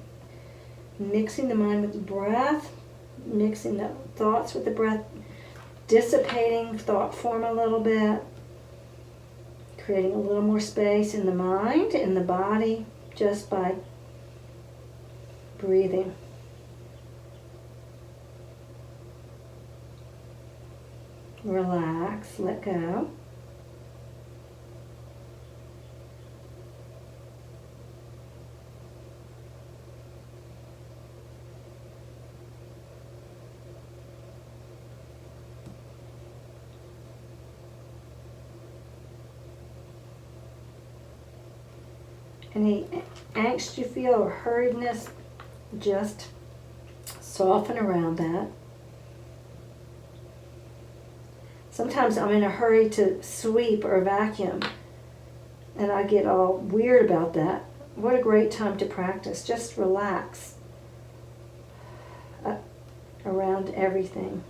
Mixing the mind with the breath, mixing the thoughts with the breath, dissipating thought form a little bit, creating a little more space in the mind, in the body, just by breathing. Relax, let go. Any angst you feel or hurriedness, just soften around that. Sometimes I'm in a hurry to sweep or vacuum, and I get all weird about that. What a great time to practice. Just relax around everything.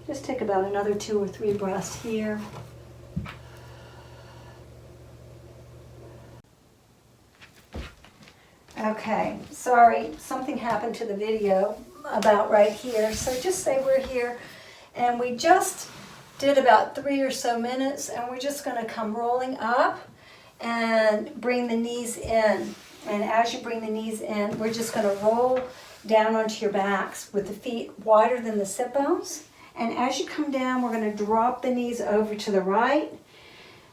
Just take about another 2 or 3 breaths here. Okay, sorry, something happened to the video about right here. So just say we're here, and we just did about 3 or so minutes, and we're just going to come rolling up and bring the knees in. And as you bring the knees in, we're just going to roll down onto your backs with the feet wider than the sit bones. And as you come down, we're going to drop the knees over to the right.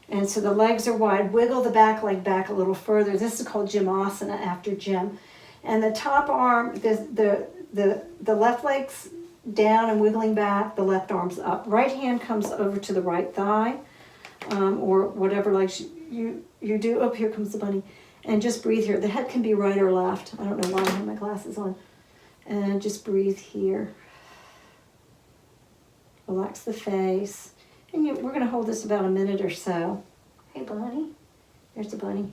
And so the legs are wide. Wiggle the back leg back a little further. This is called Jimasana after gym. And the top arm, the left leg's down and wiggling back, the left arm's up. Right hand comes over to the right thigh, or whatever legs you do. Oh, here comes the bunny. And just breathe here. The head can be right or left. I don't know why I have my glasses on. And just breathe here. Relax the face. And we're going to hold this about a minute or so. Hey, bunny. There's the bunny.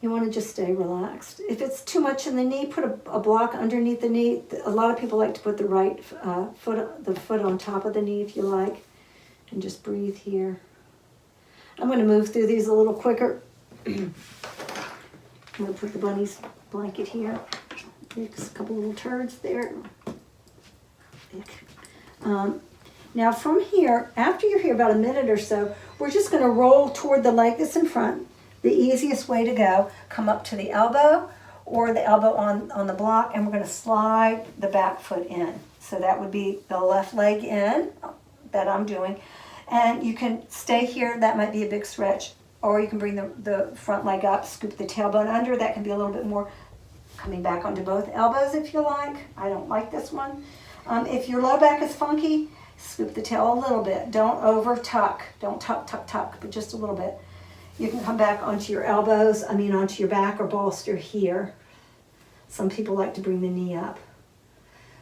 You want to just stay relaxed. If it's too much in the knee, put a block underneath the knee. A lot of people like to put the right foot on top of the knee if you like. And just breathe here. I'm going to move through these a little quicker. I'm going to put the bunny's blanket here. There's a couple little turds there. Now from here, after you're here about a minute or so, we're just going to roll toward the leg that's in front. The easiest way to go, come up to the elbow or the elbow on the block, and we're going to slide the back foot in. So that would be the left leg in that I'm doing. And you can stay here, that might be a big stretch, or you can bring the front leg up, scoop the tailbone under. That can be a little bit more coming back onto both elbows if you like. I don't like this one. If your low back is funky, scoop the tail a little bit. Don't over tuck. Don't tuck, but just a little bit. You can come back onto your elbows, onto your back or bolster here. Some people like to bring the knee up.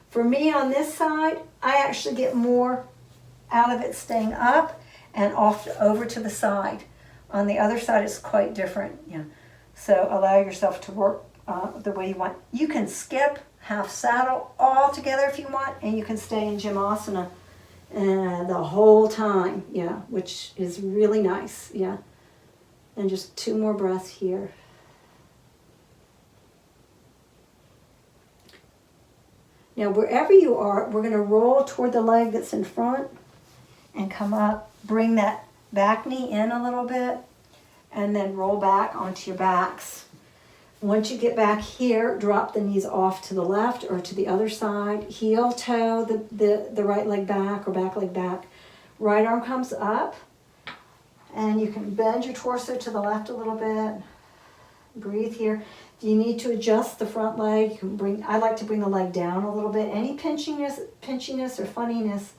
For me on this side, I actually get more out of it staying up and off over to the side. On the other side, it's quite different. Yeah. So allow yourself to work the way you want. You can skip half saddle all together if you want, and you can stay in Jimasana the whole time, yeah, which is really nice, yeah. And just 2 more breaths here. Now, wherever you are, we're going to roll toward the leg that's in front and come up, bring that back knee in a little bit, and then roll back onto your backs. Once you get back here, drop the knees off to the left or to the other side. Heel toe the right leg back or back leg back. Right arm comes up, and you can bend your torso to the left a little bit. Breathe here. If you need to adjust the front leg, you can I like to bring the leg down a little bit. Any pinchiness or funniness,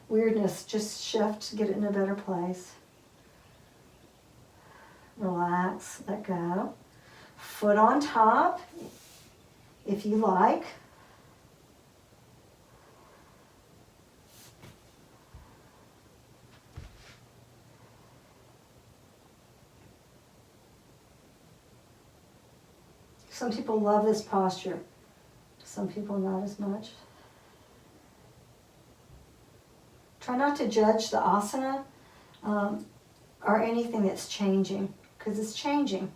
weirdness, just shift, get it in a better place. Relax, let go. Foot on top, if you like. Some people love this posture. Some people not as much. Try not to judge the asana or anything that's changing, because it's changing.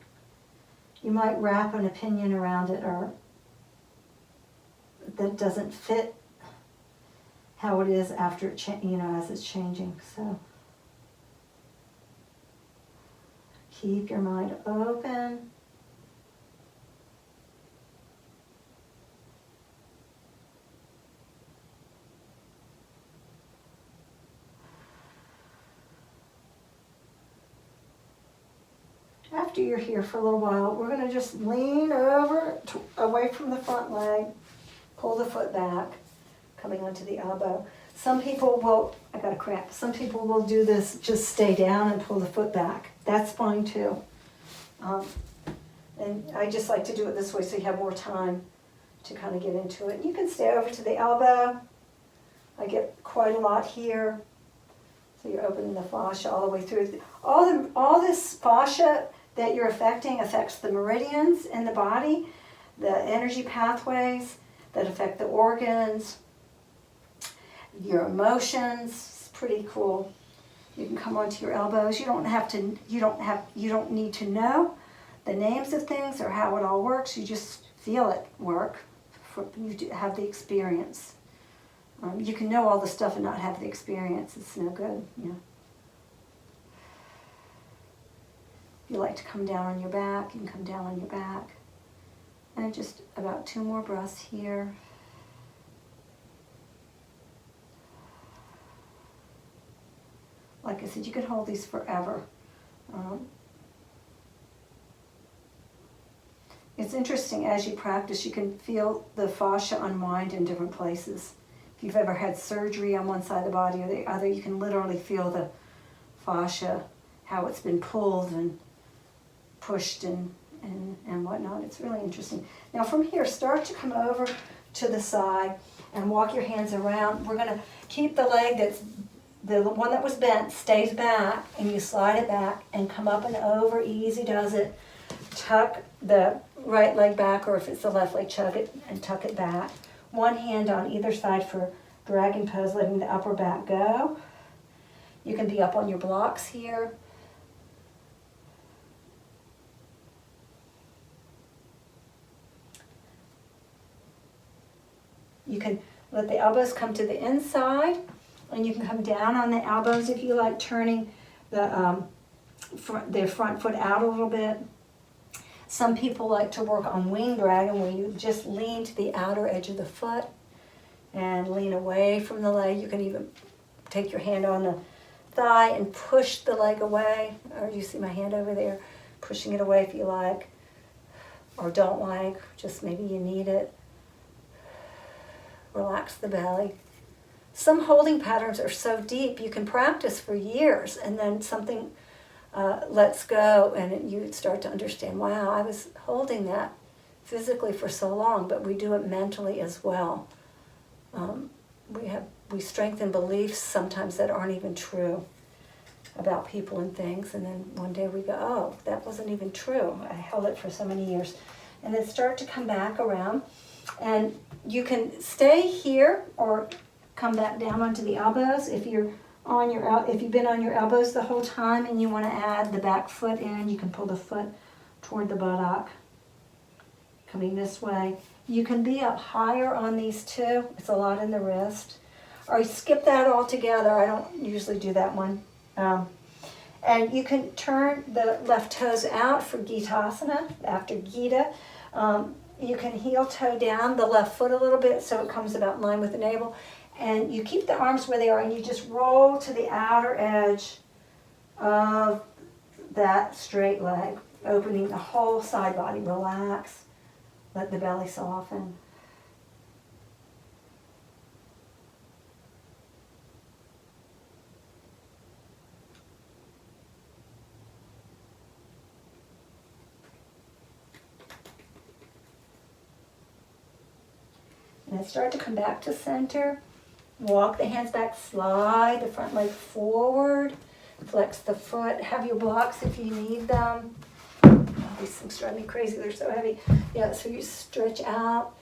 You might wrap an opinion around it or that doesn't fit how it is after it as it's changing. So keep your mind open. After you're here for a little while, we're going to just lean over away from the front leg, pull the foot back, coming onto the elbow. Some people will, I got a cramp, some people will do this, just stay down and pull the foot back. That's fine too. And I just like to do it this way so you have more time to kind of get into it. You can stay over to the elbow. I get quite a lot here. So you're opening the fascia all the way through. All this fascia that you're affecting affects the meridians in the body, the energy pathways that affect the organs, your emotions. It's pretty cool. You can come onto your elbows. You don't need to know the names of things or how it all works. You just feel it work. You have the experience. You can know all the stuff and not have the experience. It's no good, you know. If you like to come down on your back, you can come down on your back. And just about 2 more breaths here. Like I said, you can hold these forever. It's interesting, as you practice, you can feel the fascia unwind in different places. If you've ever had surgery on one side of the body or the other, you can literally feel the fascia, how it's been pulled and pushed and whatnot. It's really interesting. Now from here, start to come over to the side and walk your hands around. We're going to keep the leg that's the one that was bent stays back, and you slide it back and come up and over. Easy does it. Tuck the right leg back, or if it's the left leg, chug it and tuck it back. One hand on either side for dragon pose, letting the upper back go. You can be up on your blocks here. You can let the elbows come to the inside, and you can come down on the elbows if you like, turning the front foot out a little bit. Some people like to work on wing dragon, where you just lean to the outer edge of the foot and lean away from the leg. You can even take your hand on the thigh and push the leg away. Or you see my hand over there, pushing it away if you like, or don't like, just maybe you need it. Relax the belly. Some holding patterns are so deep you can practice for years, and then something lets go, and you start to understand, wow, I was holding that physically for so long, but we do it mentally as well. We strengthen beliefs sometimes that aren't even true about people and things, and then one day we go, oh, that wasn't even true. I held it for so many years. And then start to come back around, and you can stay here or come back down onto the elbows. If you've been on your elbows the whole time and you want to add the back foot in, you can pull the foot toward the buttock, coming this way. You can be up higher on these too. It's a lot in the wrist. Or skip that altogether. I don't usually do that one. And you can turn the left toes out for Gitasana after Gita. You can heel toe down the left foot a little bit so it comes about in line with the navel. And you keep the arms where they are, and you just roll to the outer edge of that straight leg, opening the whole side body. Relax. Let the belly soften. And then start to come back to center. Walk the hands back, slide the front leg forward, flex the foot, have your blocks if you need them. Oh, these things drive me crazy, they're so heavy. Yeah, so you stretch out,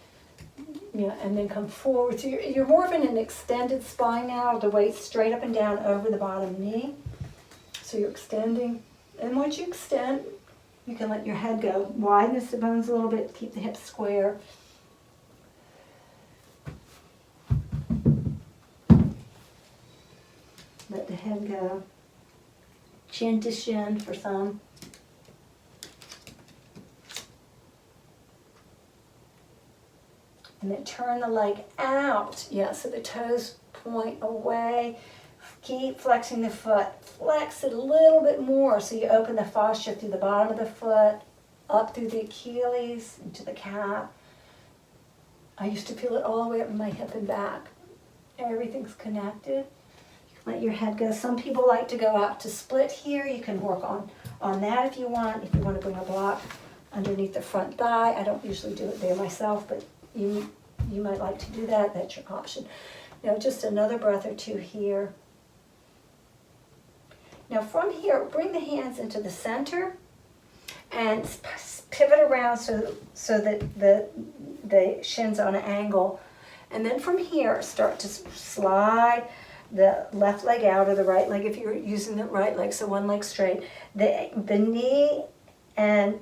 and then come forward. So you're more of in an extended spine now, the weight straight up and down over the bottom knee. So you're extending. And once you extend, you can let your head go. Widen the bones a little bit, keep the hips square. Let the head go. Chin to shin for some. And then turn the leg out. Yeah, so the toes point away. Keep flexing the foot. Flex it a little bit more so you open the fascia through the bottom of the foot, up through the Achilles, into the calf. I used to feel it all the way up in my hip and back. Everything's connected. Let your head go. Some people like to go out to split here. You can work on that if you want. If you want to bring a block underneath the front thigh. I don't usually do it there myself, but you might like to do that. That's your option. Now just another breath or two here. Now from here, bring the hands into the center and pivot around so that the shin's on an angle. And then from here, start to slide the left leg out or the right leg if you're using the right leg, so one leg straight. The knee and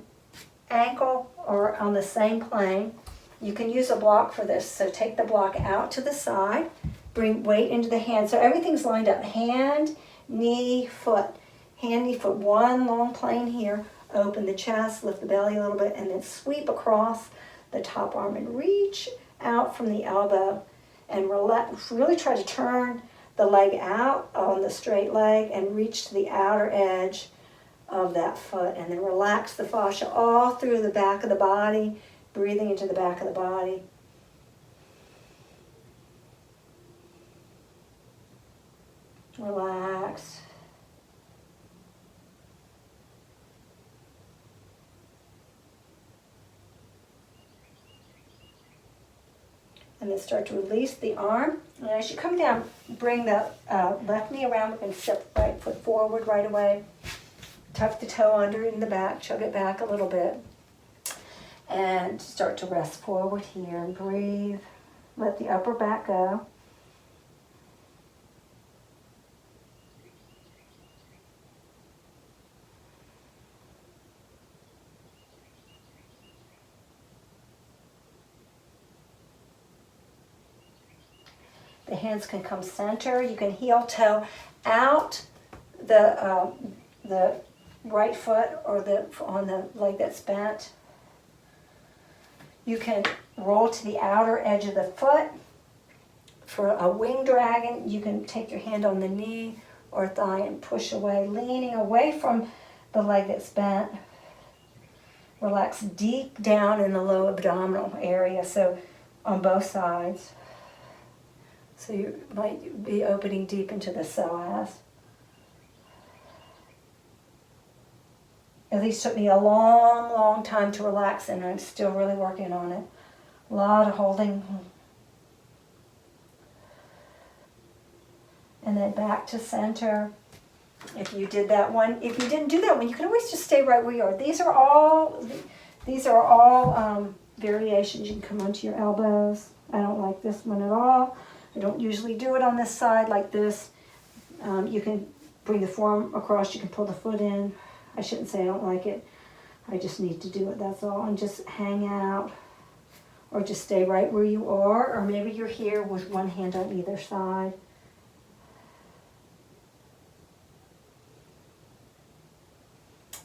ankle are on the same plane. You can use a block for this, so take the block out to the side, bring weight into the hand, so everything's lined up. Hand, knee, foot. Hand, knee, foot, one long plane here. Open the chest, lift the belly a little bit, and then sweep across the top arm and reach out from the elbow and relax. Really try to turn the leg out on the straight leg and reach to the outer edge of that foot, and then relax the fascia all through the back of the body, breathing into the back of the body. Relax. And then start to release the arm. And as you come down, bring the left knee around. We're going to step right foot forward right away. Tuck the toe under in the back, chug it back a little bit. And start to rest forward here and breathe. Let the upper back go. The hands can come center. You can heel toe out the right foot or on the leg that's bent. You can roll to the outer edge of the foot. For a wing dragon, you can take your hand on the knee or thigh and push away, leaning away from the leg that's bent. Relax deep down in the low abdominal area, so on both sides. So you might be opening deep into the psoas. At least took me a long, long time to relax, and I'm still really working on it. A lot of holding. And then back to center. If you did that one, if you didn't do that one, you can always just stay right where you are. These are all variations. You can come onto your elbows. I don't like this one at all. I don't usually do it on this side like this. You can bring the forearm across. You can pull the foot in. I shouldn't say I don't like it. I just need to do it, that's all. And just hang out. Or just stay right where you are. Or maybe you're here with one hand on either side.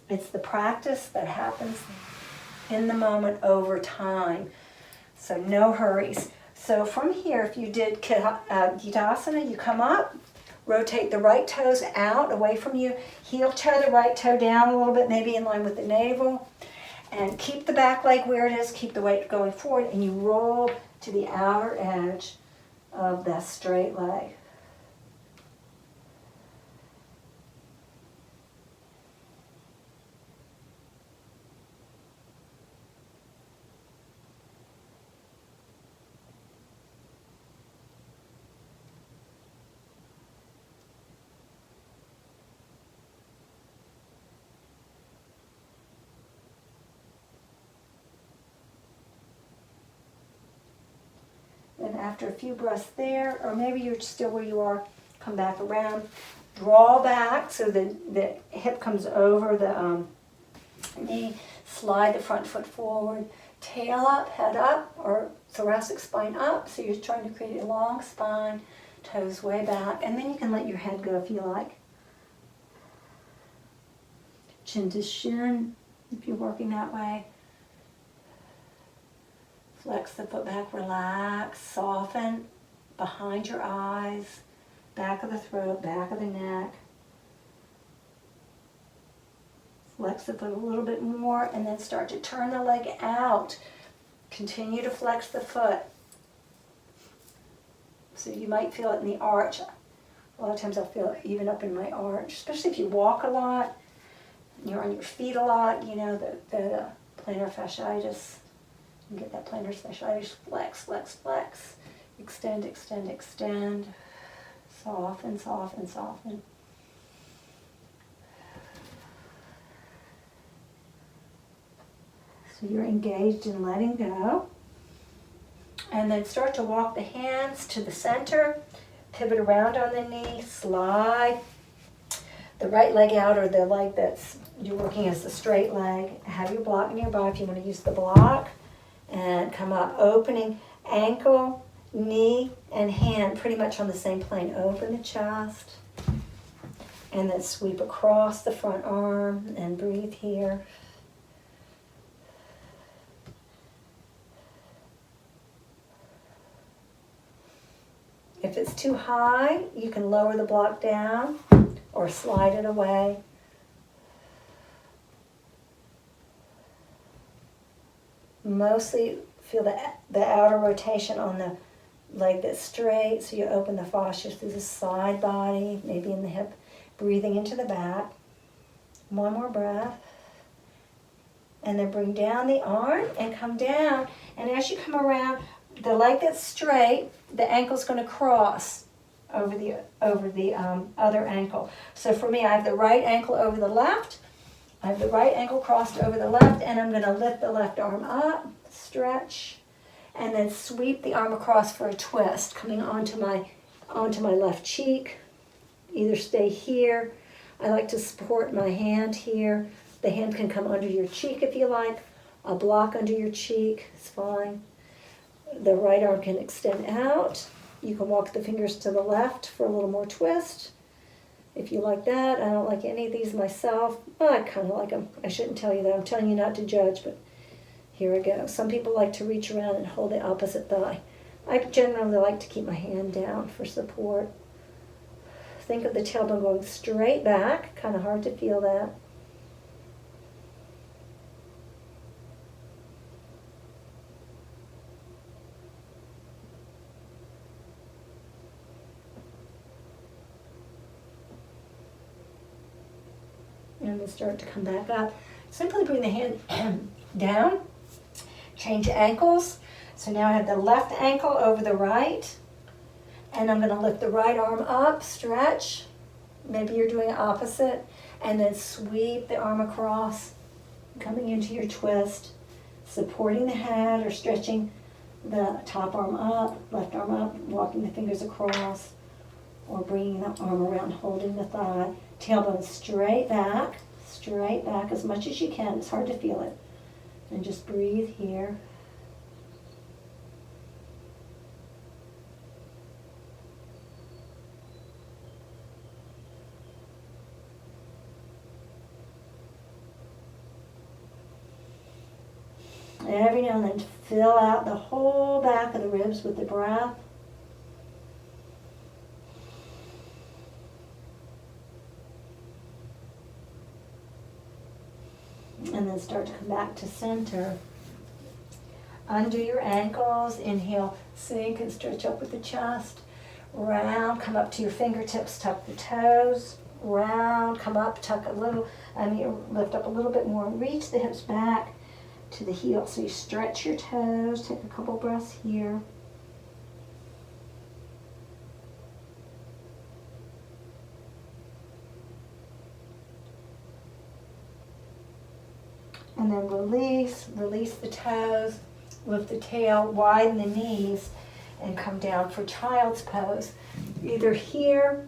It's the practice that happens in the moment over time. So no hurries. So from here, if you did Gidasana, you come up, rotate the right toes out, away from you, heel toe the right toe down a little bit, maybe in line with the navel, and keep the back leg where it is, keep the weight going forward, and you roll to the outer edge of that straight leg. And after a few breaths there, or maybe you're still where you are, come back around, draw back so the hip comes over the knee, slide the front foot forward, tail up, head up, or thoracic spine up, so you're trying to create a long spine, toes way back, and then you can let your head go if you like. Chin to shin, if you're working that way. Flex the foot back, relax, soften behind your eyes, back of the throat, back of the neck. Flex the foot a little bit more and then start to turn the leg out. Continue to flex the foot. So you might feel it in the arch. A lot of times I'll feel it even up in my arch, especially if you walk a lot, you're on your feet a lot, you know, the plantar fasciitis. You get that plantar fasciitis, flex, flex, flex. Extend, extend, extend. Soften, soften, soften. So you're engaged in letting go. And then start to walk the hands to the center. Pivot around on the knee, slide the right leg out, or the leg that's you're working as the straight leg. Have your block nearby if you want to use the block. And come up, opening ankle, knee, and hand pretty much on the same plane. Open the chest. And then sweep across the front arm and breathe here. If it's too high, you can lower the block down or slide it away. Mostly feel the outer rotation on the leg that's straight, so you open the fascia through the side body, maybe in the hip, breathing into the back. One more breath. And then bring down the arm and come down. And as you come around, the leg that's straight, the ankle's going to cross over the other ankle. So for me, I have the right ankle over the left. I have the right ankle crossed over the left, and I'm going to lift the left arm up, stretch, and then sweep the arm across for a twist, coming onto my left cheek. Either stay here. I like to support my hand here. The hand can come under your cheek if you like. A block under your cheek is fine. The right arm can extend out. You can walk the fingers to the left for a little more twist. If you like that, I don't like any of these myself. I kind of like them. I shouldn't tell you that. I'm telling you not to judge, but here I go. Some people like to reach around and hold the opposite thigh. I generally like to keep my hand down for support. Think of the tailbone going straight back. Kind of hard to feel that. And then start to come back up. Simply bring the hand down. Change ankles. So now I have the left ankle over the right. And I'm going to lift the right arm up, stretch. Maybe you're doing opposite. And then sweep the arm across, coming into your twist. Supporting the head or stretching the top arm up, left arm up, walking the fingers across. Or bringing the arm around, holding the thigh. Tailbone straight back as much as you can. It's hard to feel it. And just breathe here. And every now and then fill out the whole back of the ribs with the breath. And then start to come back to center. Undo your ankles. Inhale, sink and stretch up with the chest. Round, come up to your fingertips, tuck the toes. Round, come up, tuck a little, lift up a little bit more. Reach the hips back to the heel. So you stretch your toes. Take a couple breaths here. And then release the toes, lift the tail, widen the knees, and come down for child's pose. Either here,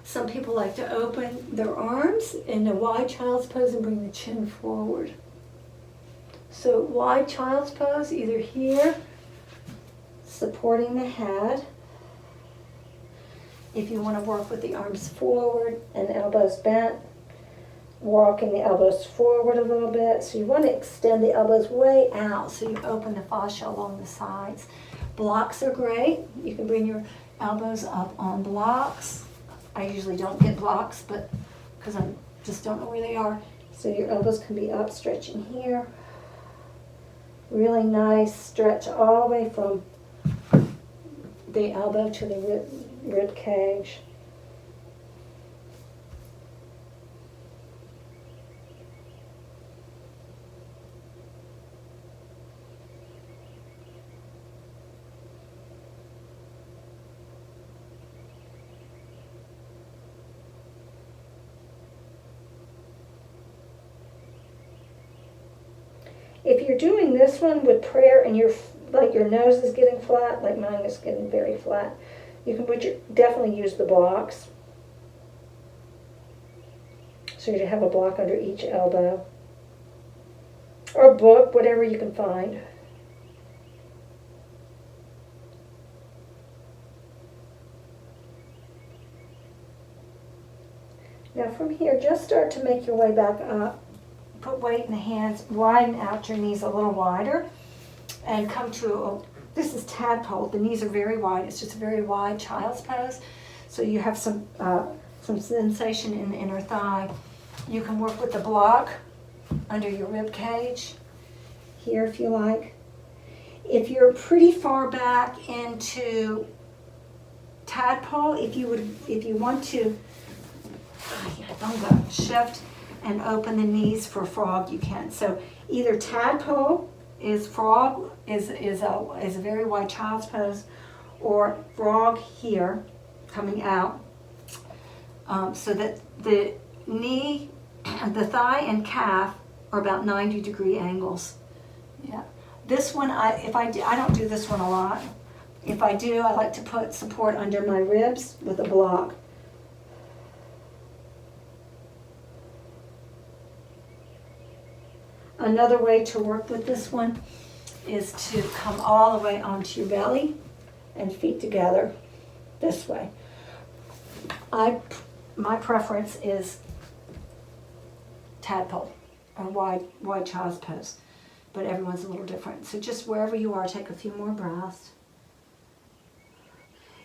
some people like to open their arms in a wide child's pose and bring the chin forward. So wide child's pose, either here, supporting the head. If you want to work with the arms forward and elbows bent, walking the elbows forward a little bit. So you want to extend the elbows way out so you open the fascia along the sides. Blocks are great. You can bring your elbows up on blocks. I usually don't get blocks, but because I just don't know where they are. So your elbows can be up, stretching here. Really nice stretch all the way from the elbow to the rib cage. If you're doing this one with prayer and like your nose is getting flat, like mine is getting very flat, you can definitely use the blocks. So you have a block under each elbow. Or a book, whatever you can find. Now from here, just start to make your way back up. Put weight in the hands, widen out your knees a little wider, and come to this is tadpole. The knees are very wide. It's just a very wide child's pose. So you have some sensation in the inner thigh. You can work with the block under your rib cage here if you like. If you're pretty far back into tadpole, if you want to shift and open the knees for frog, you can. So either tadpole is frog, is a very wide child's pose, or frog here coming out, so that the knee, the thigh and calf are about 90-degree angles. Yeah. This one, I don't do this one a lot. If I do, I like to put support under my ribs with a block. Another way to work with this one is to come all the way onto your belly and feet together this way. My preference is tadpole or wide child's pose, but everyone's a little different. So just wherever you are, take a few more breaths.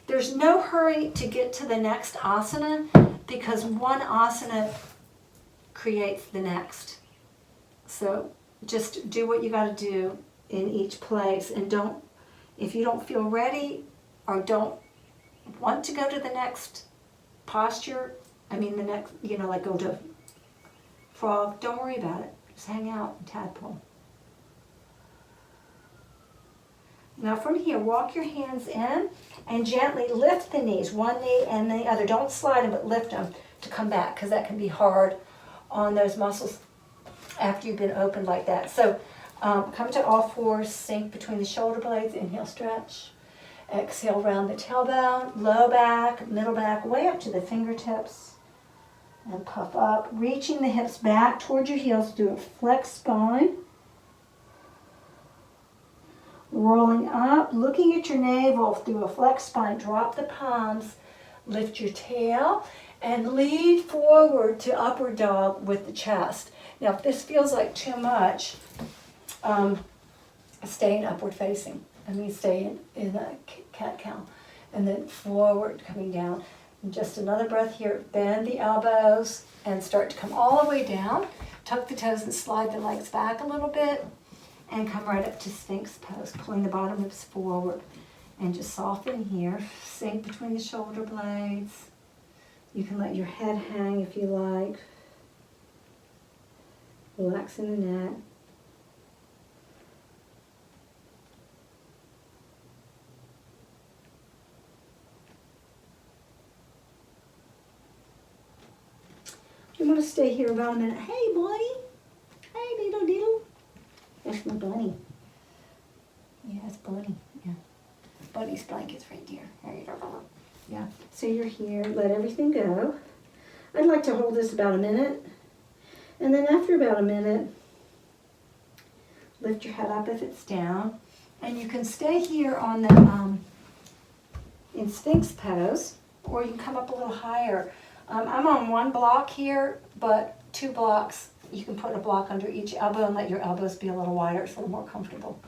There's no hurry to get to the next asana because one asana creates the next. So just do what you got to do in each place, and if you don't feel ready or don't want to go to the next posture, the next, like go to frog, don't worry about it. Just hang out in tadpole. Now from here, walk your hands in and gently lift the knees, one knee and the other. Don't slide them, but lift them to come back, because that can be hard on those muscles after you've been opened like that. So come to all fours, sink between the shoulder blades, inhale, stretch. Exhale, round the tailbone, low back, middle back, way up to the fingertips. And puff up, reaching the hips back towards your heels, do a flex spine. Rolling up, looking at your navel through a flex spine, drop the palms, lift your tail, and lead forward to upward dog with the chest. Now, if this feels like too much, stay in upward facing. Stay in a cat-cow. And then forward, coming down. And just another breath here. Bend the elbows and start to come all the way down. Tuck the toes and slide the legs back a little bit. And come right up to Sphinx pose, pulling the bottom ribs forward. And just soften here. Sink between the shoulder blades. You can let your head hang if you like. Relaxing the neck. You want to stay here about a minute. Hey, buddy. Hey, diddle diddle. That's my bunny. Yeah, it's Bunny. Yeah. Bunny's blanket's right there. There you go. Yeah. So you're here. Let everything go. I'd like to hold this about a minute. And then after about a minute, lift your head up if it's down. And you can stay here on the in Sphinx pose, or you can come up a little higher. I'm on one block here, but 2 blocks. You can put a block under each elbow and let your elbows be a little wider. It's a little more comfortable.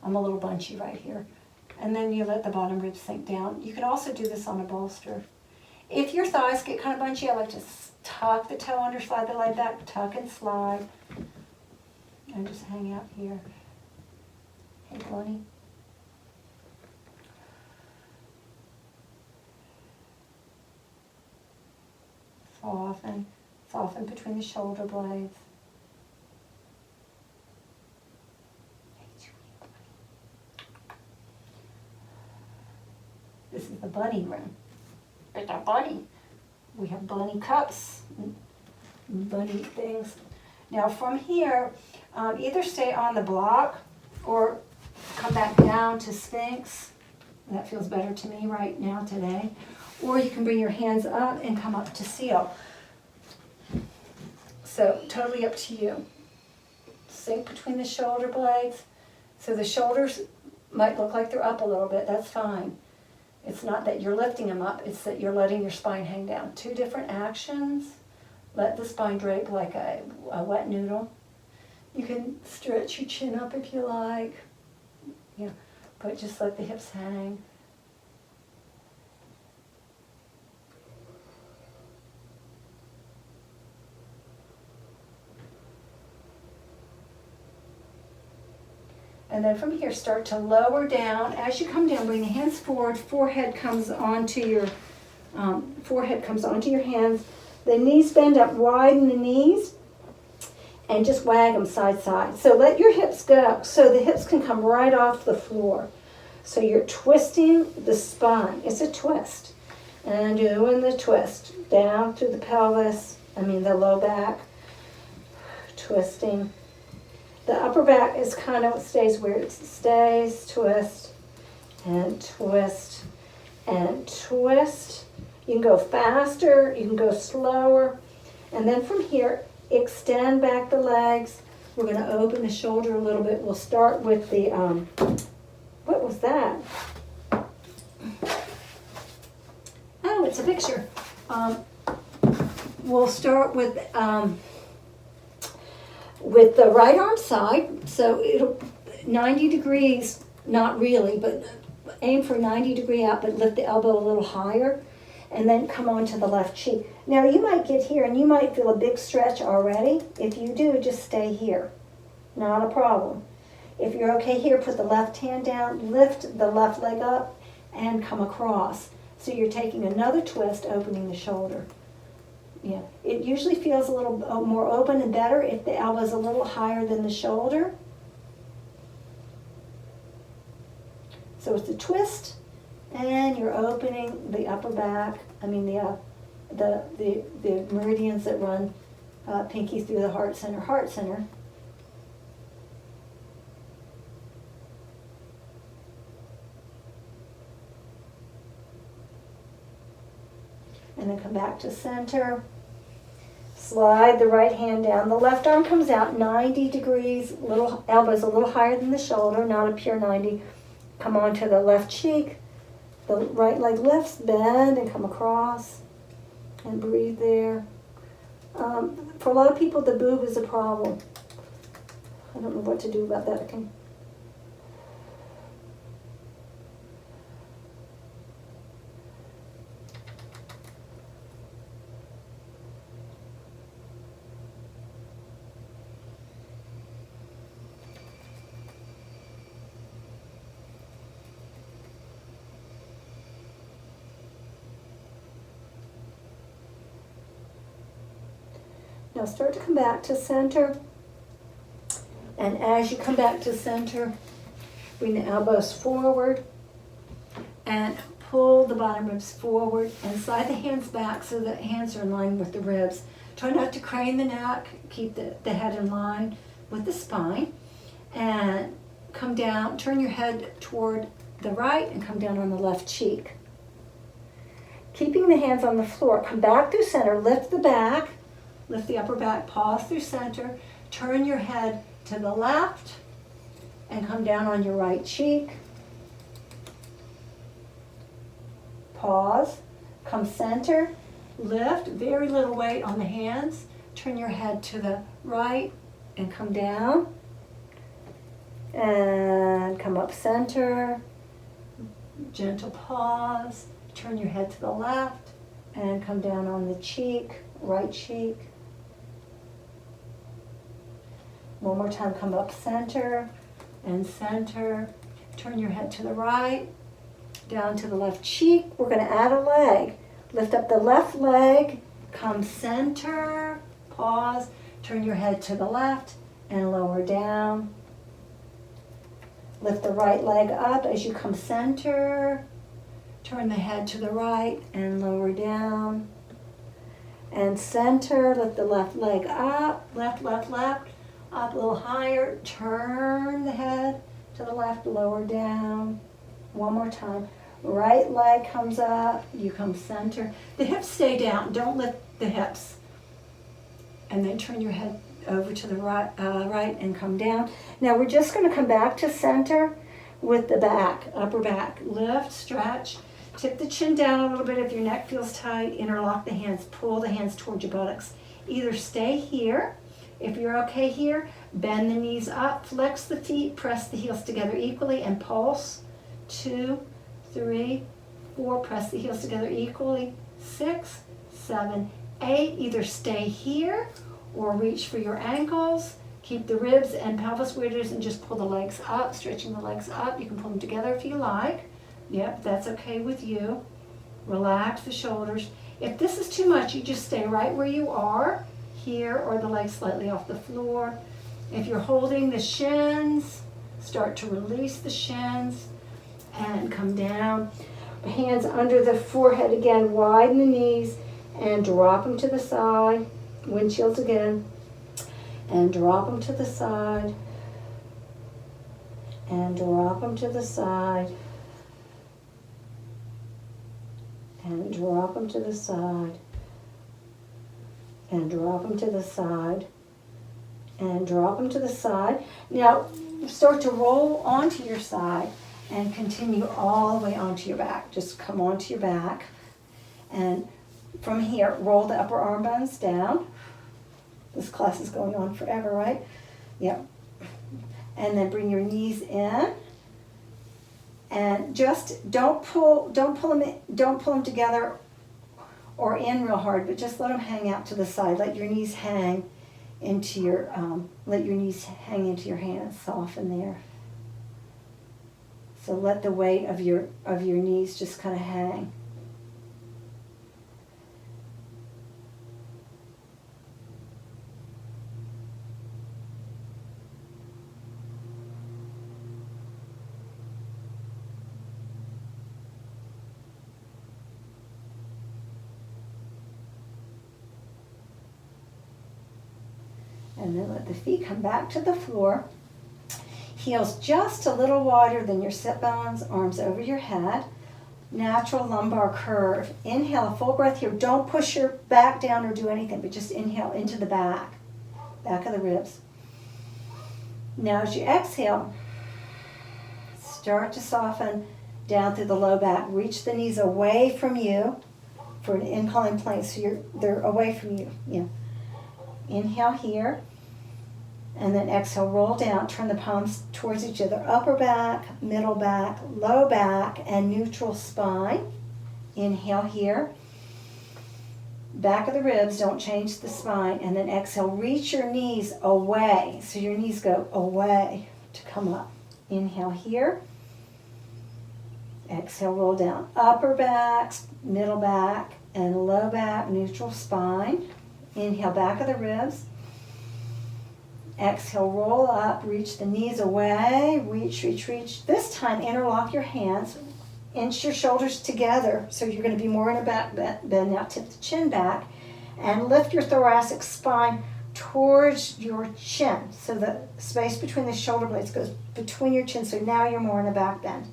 I'm a little bunchy right here. And then you let the bottom ribs sink down. You could also do this on a bolster. If your thighs get kind of bunchy, I like to tuck the toe under, slide the leg back, tuck and slide. And just hang out here. Hey, Bunny. Soften between the shoulder blades. This is the bunny room. It's our bunny. We have bunny cups, bunny things. Now from here, either stay on the block or come back down to Sphinx. That feels better to me right now today. Or you can bring your hands up and come up to Seal. So totally up to you. Sink between the shoulder blades. So the shoulders might look like they're up a little bit. That's fine. It's not that you're lifting them up. It's that you're letting your spine hang down. Two different actions. Let the spine drape like a wet noodle. You can stretch your chin up if you like. Yeah, but just let the hips hang. And then from here, start to lower down. As you come down, bring the hands forward. Forehead comes onto your hands. The knees bend up, widen the knees, and just wag them side to side. So let your hips go, so the hips can come right off the floor. So you're twisting the spine. It's a twist. And doing the twist down through the pelvis, the low back, twisting. The upper back is kind of stays where it stays. Twist and twist and twist. You can go faster, you can go slower. And then from here, extend back the legs. We're going to open the shoulder a little bit. We'll start with the, what was that? Oh, it's a picture. We'll start with the right arm side. So it'll 90 degrees, not really, but aim for 90 degree out, but lift the elbow a little higher. And then come on to the left cheek. Now you might get here and you might feel a big stretch already. If you do, just stay here. Not a problem. If you're okay here, put the left hand down, lift the left leg up, and come across. So you're taking another twist, opening the shoulder. Yeah, it usually feels a little more open and better if the elbow is a little higher than the shoulder. So it's a twist. And you're opening the upper back, the meridians that run pinky through the heart center. And then come back to center. Slide the right hand down. The left arm comes out 90 degrees, little elbows a little higher than the shoulder, not a pure 90. Come on to the left cheek. The right leg lifts, bend, and come across, and breathe there. For a lot of people, the boob is a problem. I don't know what to do about that. Okay. Now start to come back to center. And as you come back to center, bring the elbows forward and pull the bottom ribs forward and slide the hands back so the hands are in line with the ribs. Try not to crane the neck. Keep the head in line with the spine. And come down, turn your head toward the right and come down on the left cheek. Keeping the hands on the floor, come back through center, lift the back. Lift the upper back, pause through center, turn your head to the left, and come down on your right cheek. Pause, come center, lift, very little weight on the hands, turn your head to the right, and come down. And come up center, gentle pause, turn your head to the left, and come down on the cheek, right cheek. One more time, come up center and center. Turn your head to the right, down to the left cheek. We're going to add a leg. Lift up the left leg come center, pause, turn your head to the left and lower down. Lift the right leg up as you come center, turn the head to the right and lower down. And center, lift the left leg up, left, left, left, up a little higher, turn the head to the left, lower down. One more time. Right leg comes up, you come center. The hips stay down, don't lift the hips. And then turn your head over to the right, and come down. Now we're just gonna come back to center with the back, upper back. Lift, stretch, tip the chin down a little bit if your neck feels tight, interlock the hands, pull the hands towards your buttocks. Either stay here, if you're okay here, bend the knees up, flex the feet, press the heels together equally and pulse. 2, 3, 4, press the heels together equally. 6, 7, 8, either stay here or reach for your ankles. Keep the ribs and pelvis weirders and just pull the legs up, stretching the legs up. You can pull them together if you like. Yep, that's okay with you. Relax the shoulders. If this is too much, you just stay right where you are, here, or the legs slightly off the floor. If you're holding the shins, start to release the shins and come down. Hands under the forehead again, widen the knees and drop them to the side. Windshields again. And drop them to the side. And drop them to the side. And drop them to the side. And drop them to the side. And drop them to the side. Now start to roll onto your side and continue all the way onto your back. Just come onto your back. And from here, roll the upper arm bones down. This class is going on forever, right? Yep. And then bring your knees in. And just don't pull them together or in real hard, but just let them hang out to the side. Let your knees hang into your hands. Soften there. So let the weight of your knees just kind of hang. And then let the feet come back to the floor. Heels just a little wider than your sit bones, arms over your head. Natural lumbar curve. Inhale, a full breath here. Don't push your back down or do anything, but just inhale into the back of the ribs. Now as you exhale, start to soften down through the low back. Reach the knees away from you for an incline plank, so they're away from you. Yeah. Inhale here, and then exhale, roll down, turn the palms towards each other. Upper back, middle back, low back, and neutral spine. Inhale here. Back of the ribs, don't change the spine. And then exhale, reach your knees away. So your knees go away to come up. Inhale here. Exhale, roll down. Upper back, middle back, and low back, neutral spine. Inhale, back of the ribs. Exhale, roll up, reach the knees away, reach, reach, reach. This time, interlock your hands, inch your shoulders together, so you're going to be more in a back bend. Now tip the chin back and lift your thoracic spine towards your chin. So the space between the shoulder blades goes between your chin, so now you're more in a back bend.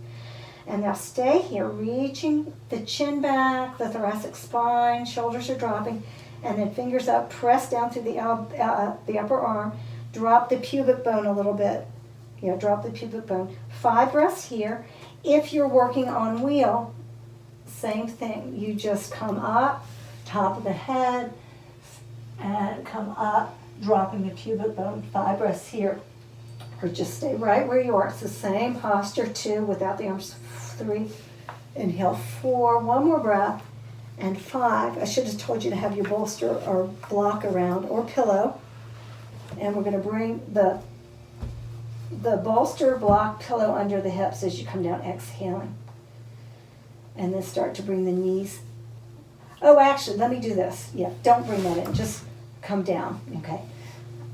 And now stay here, reaching the chin back, the thoracic spine, shoulders are dropping, and then fingers up, press down through the upper arm. Drop the pubic bone a little bit. Drop the pubic bone. 5 breaths here. If you're working on wheel, same thing. You just come up, top of the head, and come up, dropping the pubic bone. 5 breaths here. Or just stay right where you are. It's the same posture. 2, without the arms. 3, inhale. 4, one more breath. And 5, I should have told you to have your bolster or block around or pillow. And we're going to bring the bolster, block, pillow under the hips as you come down, exhaling. And then start to bring the knees Oh, actually, let me do this. Yeah, don't bring that in. Just come down, okay?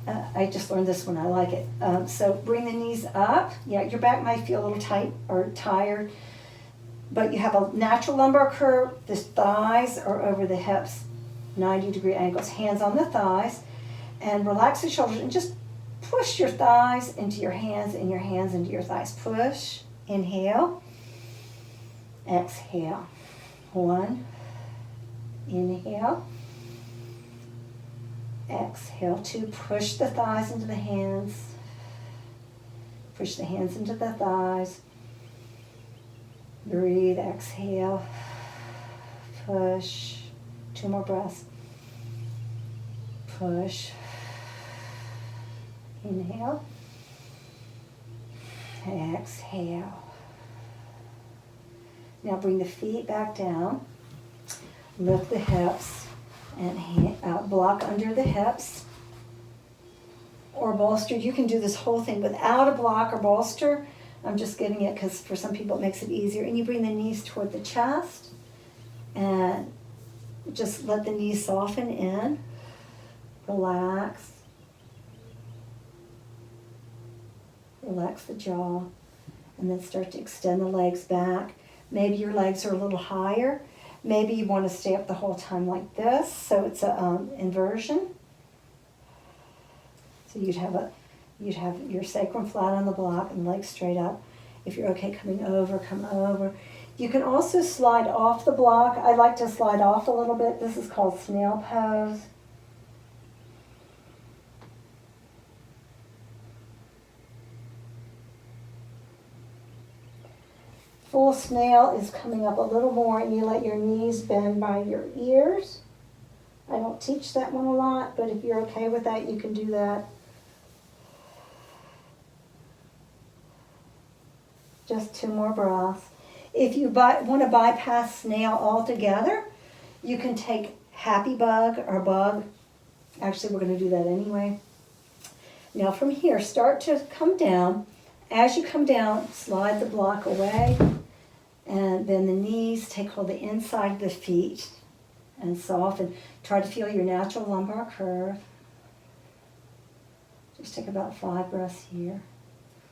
I just learned this one. I like it. So bring the knees up. Yeah, your back might feel a little tight or tired, but you have a natural lumbar curve. The thighs are over the hips, 90-degree angles. Hands on the thighs, and relax the shoulders, and just push your thighs into your hands and your hands into your thighs. Push. Inhale. Exhale. 1. Inhale. Exhale. 2. Push the thighs into the hands. Push the hands into the thighs. Breathe. Exhale. Push. 2 more breaths. Push. Inhale. Exhale. Now bring the feet back down. Lift the hips and block under the hips or bolster. You can do this whole thing without a block or bolster. I'm just giving it because for some people it makes it easier. And you bring the knees toward the chest and just let the knees soften in. Relax. Relax the jaw, and then start to extend the legs back. Maybe your legs are a little higher. Maybe you want to stay up the whole time like this, so it's a inversion. So you'd have your sacrum flat on the block and legs straight up. If you're okay coming over, come over. You can also slide off the block. I like to slide off a little bit. This is called snail pose. Full snail is coming up a little more, and you let your knees bend by your ears. I don't teach that one a lot, but if you're okay with that, you can do that. Just 2 more breaths. If you want to bypass snail altogether, you can take happy bug or bug. Actually, we're going to do that anyway. Now from here, start to come down. As you come down, slide the block away, and bend the knees, take hold of the inside of the feet, and soften. Try to feel your natural lumbar curve. Just take about 5 breaths here,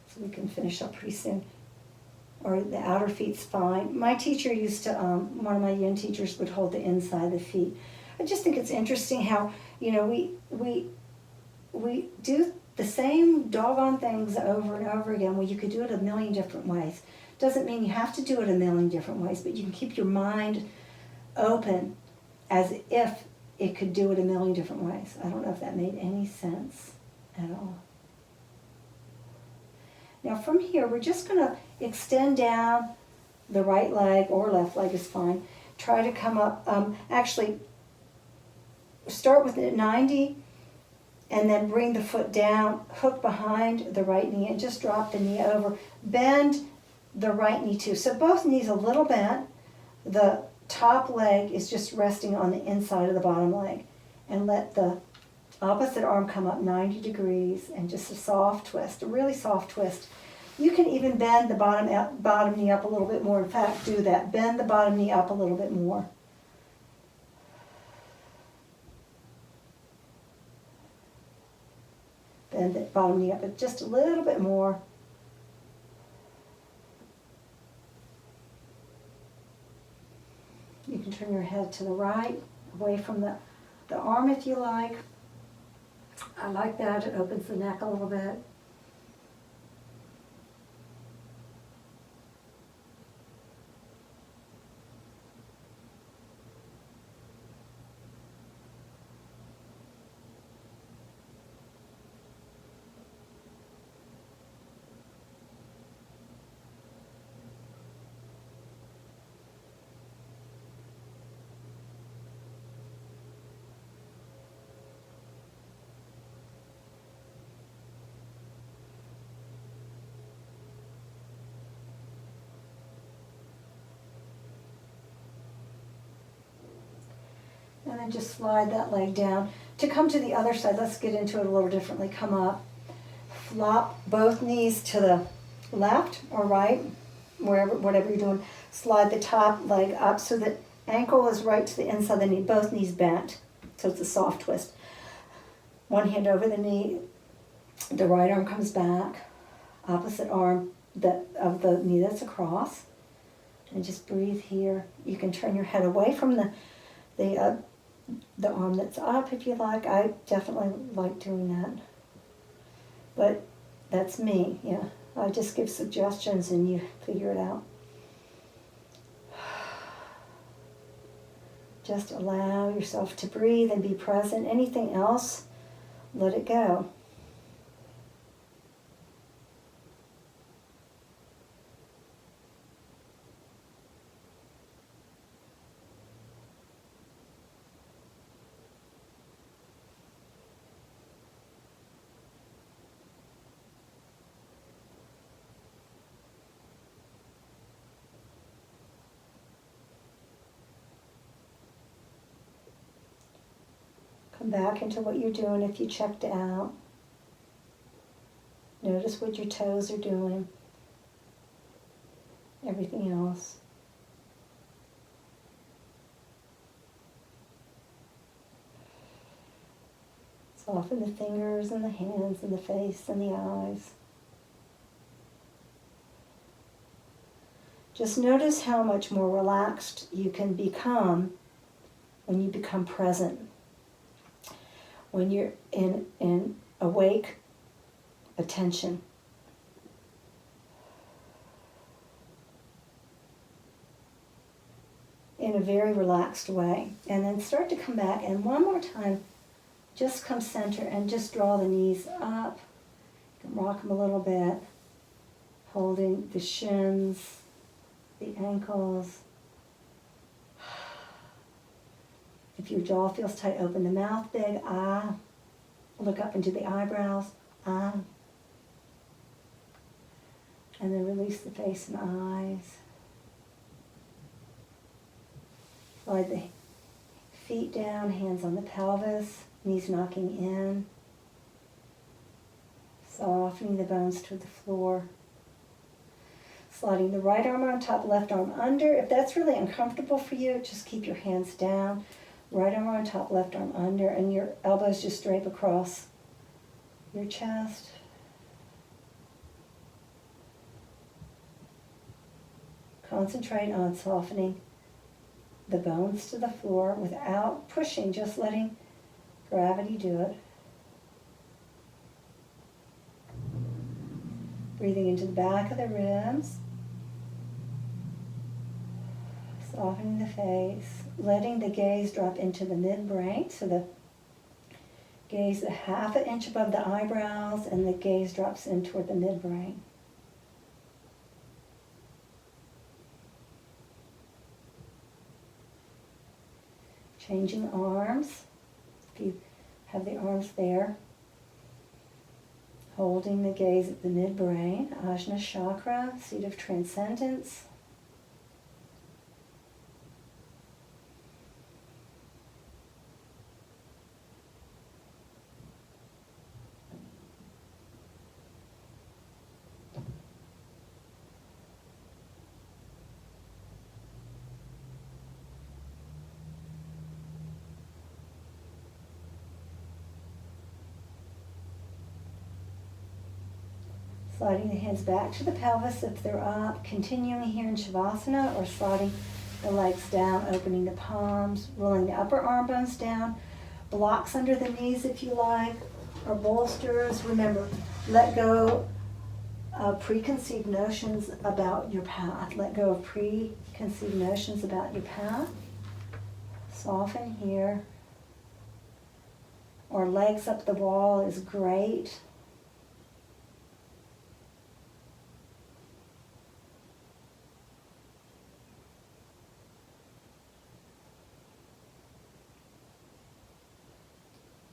so we can finish up pretty soon. Or the outer feet's fine. My teacher used to, one of my yin teachers would hold the inside of the feet. I just think it's interesting how, we do the same doggone things over and over again. Well, you could do it a million different ways. Doesn't mean you have to do it a million different ways, but you can keep your mind open as if it could do it a million different ways. I don't know if that made any sense at all. Now from here, we're just going to extend down the right leg, or left leg is fine. Try to come up, actually start with it 90, and then bring the foot down, hook behind the right knee, and just drop the knee over. Bend the right knee too. So both knees a little bent. The top leg is just resting on the inside of the bottom leg. And let the opposite arm come up 90 degrees, and just a soft twist, a really soft twist. You can even bend the bottom knee up a little bit more. In fact, do that. Bend the bottom knee up a little bit more. Bend the bottom knee up just a little bit more. You can turn your head to the right, away from the arm if you like. I like that. It opens the neck a little bit. And then just slide that leg down. To come to the other side, let's get into it a little differently. Come up, flop both knees to the left or right, whatever you're doing. Slide the top leg up so that ankle is right to the inside of the knee, both knees bent, so it's a soft twist. One hand over the knee, the right arm comes back, opposite arm of the knee that's across, and just breathe here. You can turn your head away from the arm that's up if you like. I definitely like doing that, but that's me. Yeah, I just give suggestions and you figure it out. Just allow yourself to breathe and be present. Anything else, let it go. Come back into what you're doing if you checked out. Notice what your toes are doing. Everything else. Soften the fingers and the hands and the face and the eyes. Just notice how much more relaxed you can become when you become present. When you're in awake attention. In a very relaxed way. And then start to come back, and one more time, just come center and just draw the knees up. You can rock them a little bit, holding the shins, the ankles. If your jaw feels tight, open the mouth big, ah. Look up into the eyebrows, ah. And then release the face and eyes. Slide the feet down, hands on the pelvis, knees knocking in. Softening the bones to the floor. Sliding the right arm on top, left arm under. If that's really uncomfortable for you, just keep your hands down. Right arm on top, left arm under, and your elbows just drape across your chest. Concentrate on softening the bones to the floor without pushing, just letting gravity do it. Breathing into the back of the ribs. Softening the face, letting the gaze drop into the midbrain, so the gaze a half an inch above the eyebrows and the gaze drops in toward the midbrain. Changing arms, if you have the arms there. Holding the gaze at the midbrain, Ajna Chakra, seat of transcendence. Sliding the hands back to the pelvis if they're up, continuing here in Shavasana, or sliding the legs down, opening the palms, rolling the upper arm bones down, blocks under the knees if you like, or bolsters. Remember, let go of preconceived notions about your path. Let go of preconceived notions about your path. Soften here. Or legs up the wall is great.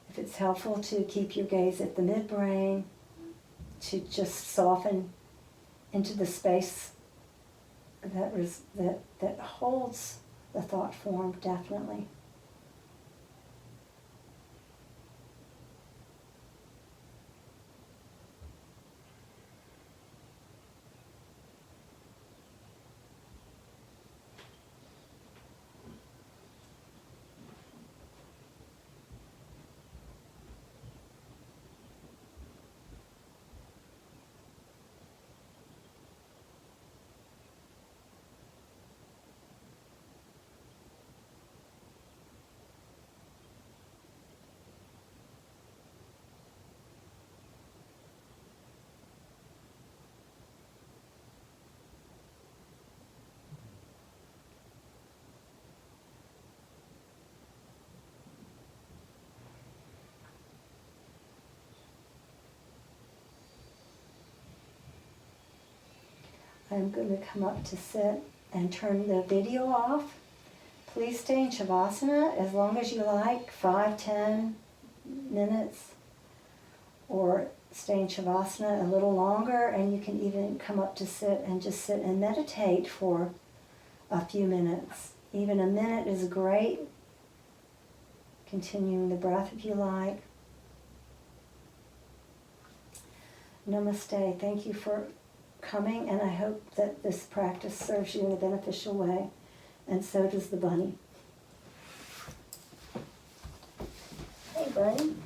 If it's helpful to keep your gaze at the midbrain, to just soften into the space that holds the thought form, definitely. I'm going to come up to sit and turn the video off. Please stay in Shavasana as long as you like, 5, 10 minutes, or stay in Shavasana a little longer, and you can even come up to sit and just sit and meditate for a few minutes. Even a minute is great. Continuing the breath if you like. Namaste. Thank you for coming, and I hope that this practice serves you in a beneficial way, and so does the bunny. Hey, buddy.